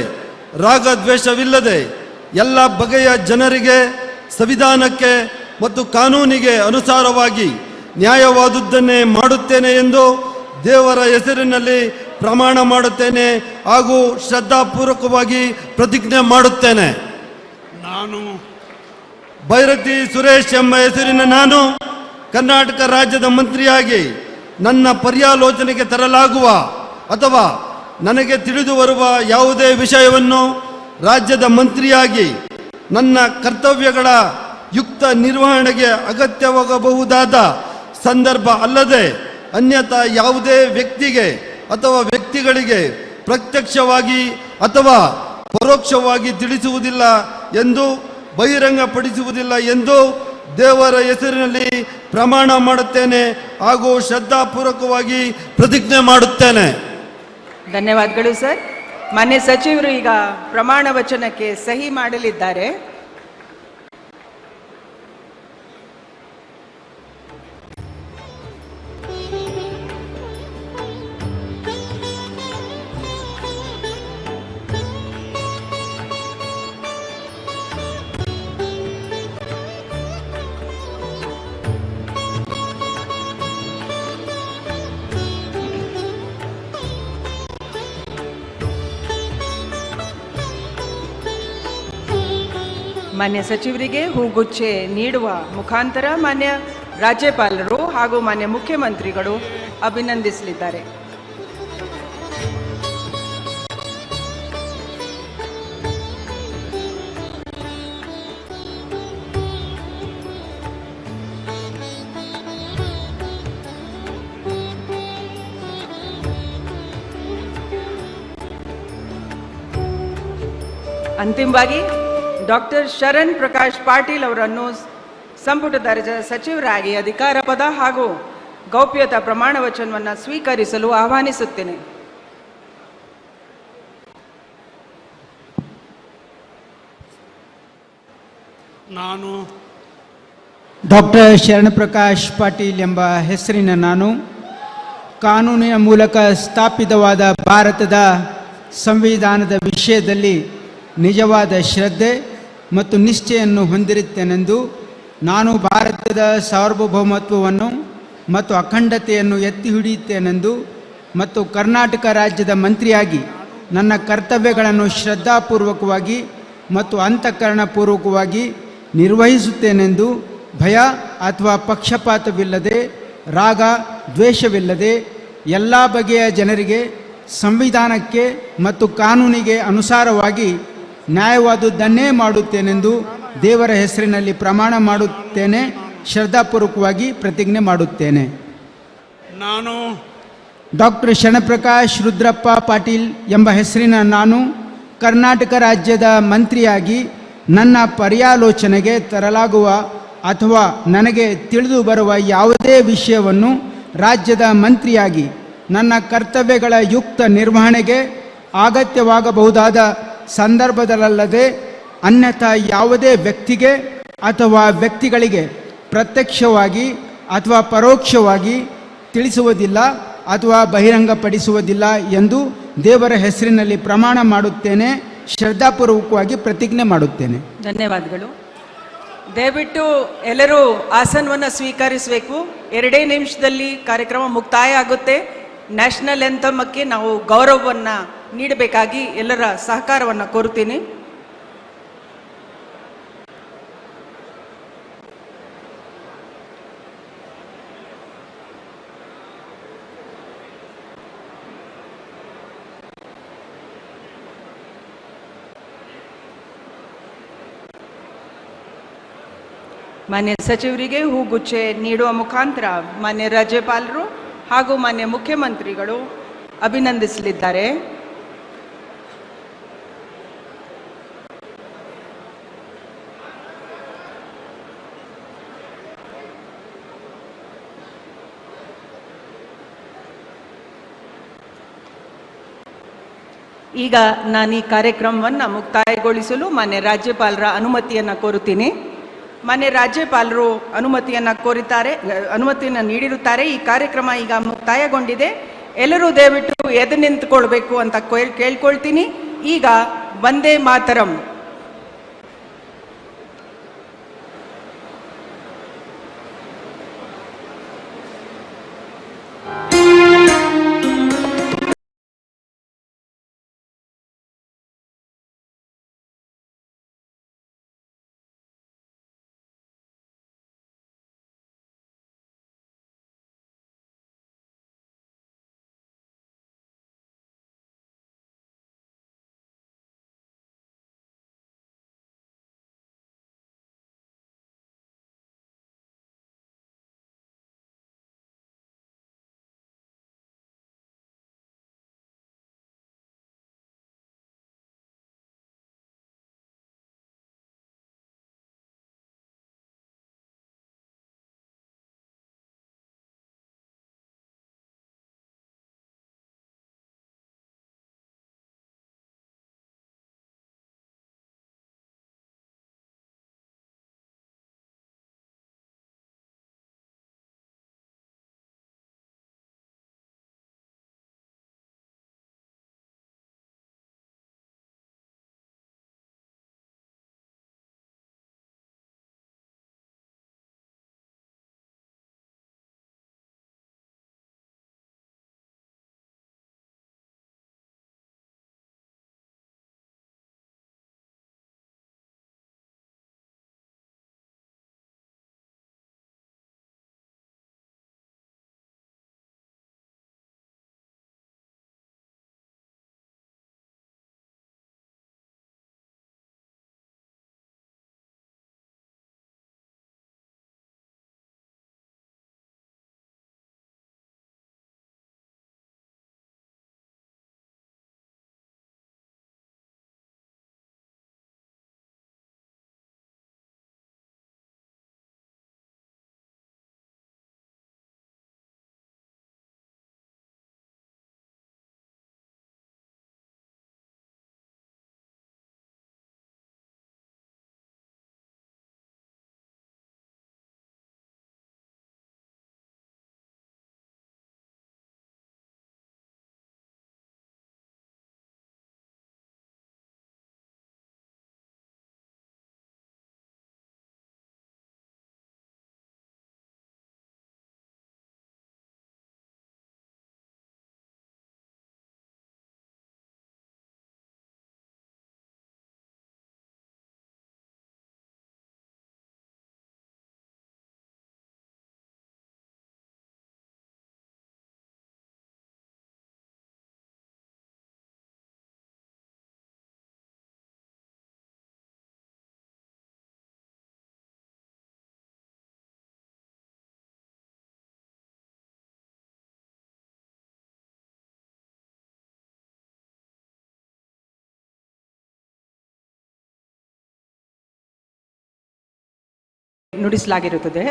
ರಾಗದ್ವೇಷವಿಲ್ಲದೆ ಎಲ್ಲ ಬಗೆಯ ಜನರಿಗೆ ಸಂವಿಧಾನಕ್ಕೆ ಮತ್ತು ಕಾನೂನಿಗೆ ಅನುಸಾರವಾಗಿ ನ್ಯಾಯವಾದುದನ್ನೇ ಮಾಡುತ್ತೇನೆ ಎಂದು ದೇವರ ಹೆಸರಿನಲ್ಲಿ ಪ್ರಮಾಣ ಮಾಡುತ್ತೇನೆ ಹಾಗೂ ಶ್ರದ್ಧಾಪೂರ್ವಕವಾಗಿ ಪ್ರತಿಜ್ಞೆ ಮಾಡುತ್ತೇನೆ. ನಾನು ಭೈರತಿ ಸುರೇಶ್ ಎಂಬ ಹೆಸರಿನ ನಾನು ಕರ್ನಾಟಕ ರಾಜ್ಯದ ಮಂತ್ರಿಯಾಗಿ ನನ್ನ ಪರ್ಯಾಲೋಚನೆಗೆ ತರಲಾಗುವ ಅಥವಾ ನನಗೆ ತಿಳಿದು ಬರುವ ಯಾವುದೇ ವಿಷಯವನ್ನು ರಾಜ್ಯದ ಮಂತ್ರಿಯಾಗಿ ನನ್ನ ಕರ್ತವ್ಯಗಳ ಯುಕ್ತ ನಿರ್ವಹಣೆಗೆ ಅಗತ್ಯವಾಗಬಹುದಾದ ಸಂದರ್ಭ ಅಲ್ಲದೆ ಅನ್ಯಥಾ ಯಾವುದೇ ವ್ಯಕ್ತಿಗೆ ಅಥವಾ ವ್ಯಕ್ತಿಗಳಿಗೆ ಪ್ರತ್ಯಕ್ಷವಾಗಿ ಅಥವಾ ಪರೋಕ್ಷವಾಗಿ ತಿಳಿಸುವುದಿಲ್ಲ ಎಂದು ಬಹಿರಂಗಪಡಿಸುವುದಿಲ್ಲ ಎಂದು ದೇವರ ಹೆಸರಿನಲ್ಲಿ ಪ್ರಮಾಣ ಮಾಡುತ್ತೇನೆ ಹಾಗೂ ಶ್ರದ್ಧಾಪೂರ್ವಕವಾಗಿ ಪ್ರತಿಜ್ಞೆ ಮಾಡುತ್ತೇನೆ. ಧನ್ಯವಾದಗಳು ಸರ್. ಮಾನ್ಯ ಸಚಿವರು ಈಗ ಪ್ರಮಾಣ ವಚನಕ್ಕೆ ಸಹಿ ಮಾಡಲಿದ್ದಾರೆ. ಮಾನ್ಯ ಸಚಿವರಿಗೆ ಹೂಗುಚ್ಛೆ ನೀಡುವ ಮುಖಾಂತರ ಮಾನ್ಯ ರಾಜ್ಯಪಾಲರು ಹಾಗೂ ಮಾನ್ಯ ಮುಖ್ಯಮಂತ್ರಿಗಳು ಅಭಿನಂದಿಸಲಿದ್ದಾರೆ. ಅಂತಿಮವಾಗಿ ಡಾಕ್ಟರ್ ಶರಣ್ ಪ್ರಕಾಶ್ ಪಾಟೀಲ್ ಅವರನ್ನು ಸಂಪುಟ ದರ್ಜೆ ಸಚಿವರಾಗಿ ಅಧಿಕಾರ ಪದ ಹಾಗೂ ಗೌಪ್ಯತಾ ಪ್ರಮಾಣ ವಚನವನ್ನು ಸ್ವೀಕರಿಸಲು ಆಹ್ವಾನಿಸುತ್ತೇನೆ. ನಾನು ಡಾಕ್ಟರ್ ಶರಣಪ್ರಕಾಶ್ ಪಾಟೀಲ್ ಎಂಬ ಹೆಸರಿನ ನಾನು ಕಾನೂನಿನ ಮೂಲಕ ಸ್ಥಾಪಿತವಾದ ಭಾರತದ ಸಂವಿಧಾನದ ವಿಷಯದಲ್ಲಿ ನಿಜವಾದ ಶ್ರದ್ಧೆ ಮತ್ತು ನಿಷ್ಠೆಯನ್ನು ಹೊಂದಿರುತ್ತೇನೆಂದು ನಾನು ಭಾರತದ ಸಾರ್ವಭೌಮತ್ವವನ್ನು ಮತ್ತು ಅಖಂಡತೆಯನ್ನು ಎತ್ತಿ ಹಿಡಿಯುತ್ತೇನೆಂದು ಮತ್ತು ಕರ್ನಾಟಕ ರಾಜ್ಯದ ಮಂತ್ರಿಯಾಗಿ ನನ್ನ ಕರ್ತವ್ಯಗಳನ್ನು ಶ್ರದ್ಧಾಪೂರ್ವಕವಾಗಿ ಮತ್ತು ಅಂತಃಕರಣಪೂರ್ವಕವಾಗಿ ನಿರ್ವಹಿಸುತ್ತೇನೆಂದು ಭಯ ಅಥವಾ ಪಕ್ಷಪಾತವಿಲ್ಲದೆ ರಾಗ ದ್ವೇಷವಿಲ್ಲದೆ ಎಲ್ಲ ಬಗೆಯ ಜನರಿಗೆ ಸಂವಿಧಾನಕ್ಕೆ ಮತ್ತು ಕಾನೂನಿಗೆ ಅನುಸಾರವಾಗಿ ನ್ಯಾಯವಾದುದನ್ನೇ ಮಾಡುತ್ತೇನೆಂದು ದೇವರ ಹೆಸರಿನಲ್ಲಿ ಪ್ರಮಾಣ ಮಾಡುತ್ತೇನೆ, ಶ್ರದ್ಧಾಪೂರ್ವಕವಾಗಿ ಪ್ರತಿಜ್ಞೆ ಮಾಡುತ್ತೇನೆ. ನಾನು ಡಾಕ್ಟರ್ ಶರಣಪ್ರಕಾಶ್ ರುದ್ರಪ್ಪ ಪಾಟೀಲ್ ಎಂಬ ಹೆಸರಿನ ನಾನು ಕರ್ನಾಟಕ ರಾಜ್ಯದ ಮಂತ್ರಿಯಾಗಿ ನನ್ನ ಪರ್ಯಾಲೋಚನೆಗೆ ತರಲಾಗುವ ಅಥವಾ ನನಗೆ ತಿಳಿದು ಬರುವ ಯಾವುದೇ ವಿಷಯವನ್ನು ರಾಜ್ಯದ ಮಂತ್ರಿಯಾಗಿ ನನ್ನ ಕರ್ತವ್ಯಗಳ ಯುಕ್ತ ನಿರ್ವಹಣೆಗೆ ಅಗತ್ಯವಾಗಬಹುದಾದ ಸಂದರ್ಭದಲ್ಲದೆ ಅನ್ಯಥಾ ಯಾವುದೇ ವ್ಯಕ್ತಿಗೆ ಅಥವಾ ವ್ಯಕ್ತಿಗಳಿಗೆ ಪ್ರತ್ಯಕ್ಷವಾಗಿ ಅಥವಾ ಪರೋಕ್ಷವಾಗಿ ತಿಳಿಸುವುದಿಲ್ಲ ಅಥವಾ ಬಹಿರಂಗಪಡಿಸುವುದಿಲ್ಲ ಎಂದು ದೇವರ ಹೆಸರಿನಲ್ಲಿ ಪ್ರಮಾಣ ಮಾಡುತ್ತೇನೆ, ಶ್ರದ್ಧಾಪೂರ್ವಕವಾಗಿ ಪ್ರತಿಜ್ಞೆ ಮಾಡುತ್ತೇನೆ. ಧನ್ಯವಾದಗಳು. ದಯವಿಟ್ಟು ಎಲ್ಲರೂ ಆಸನವನ್ನು ಸ್ವೀಕರಿಸಬೇಕು. 2 ನಿಮಿಷದಲ್ಲಿ ಕಾರ್ಯಕ್ರಮ ಮುಕ್ತಾಯ ಆಗುತ್ತೆ. ನ್ಯಾಷನಲ್ ಎಂಥಮಕ್ಕೆ ನಾವು ಗೌರವವನ್ನು ನೀಡಬೇಕಾಗಿ ಎಲ್ಲರ ಸಹಕಾರವನ್ನು ಕೋರುತ್ತೀನಿ. ಮಾನ್ಯ ಸಚಿವರಿಗೆ ಹೂಗುಚ್ಚೆ ನೀಡುವ ಮುಖಾಂತರ ಮಾನ್ಯ ರಾಜ್ಯಪಾಲರು ಹಾಗೂ ಮಾನ್ಯ ಮುಖ್ಯಮಂತ್ರಿಗಳು ಅಭಿನಂದಿಸಲಿದ್ದಾರೆ. ಈಗ ನಾನು ಈ ಕಾರ್ಯಕ್ರಮವನ್ನು ಮುಕ್ತಾಯಗೊಳಿಸಲು ಮಾನ್ಯ ರಾಜ್ಯಪಾಲರ ಅನುಮತಿಯನ್ನು ಕೋರುತ್ತೀನಿ. ಮಾನ್ಯ ರಾಜ್ಯಪಾಲರು ಅನುಮತಿಯನ್ನು ನೀಡಿರುತ್ತಾರೆ. ಈ ಕಾರ್ಯಕ್ರಮ ಈಗ ಮುಕ್ತಾಯಗೊಂಡಿದೆ. ಎಲ್ಲರೂ ದಯವಿಟ್ಟು ಎದ್ದು ನಿಂತುಕೊಳ್ಬೇಕು ಅಂತ ಕೇಳ್ಕೊಳ್ತೀನಿ. ಈಗ ವಂದೇ ಮಾತರಂ. ನುಡಿಸಲಾಗಿರುತ್ತದೆ.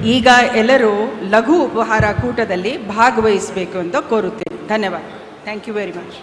ಈಗ ಎಲ್ಲರೂ ಲಘು ಉಪಹಾರ ಕೂಟದಲ್ಲಿ ಭಾಗವಹಿಸಬೇಕು ಅಂತ ಕೋರುತ್ತೇನೆ. ಧನ್ಯವಾದ. Thank you very much.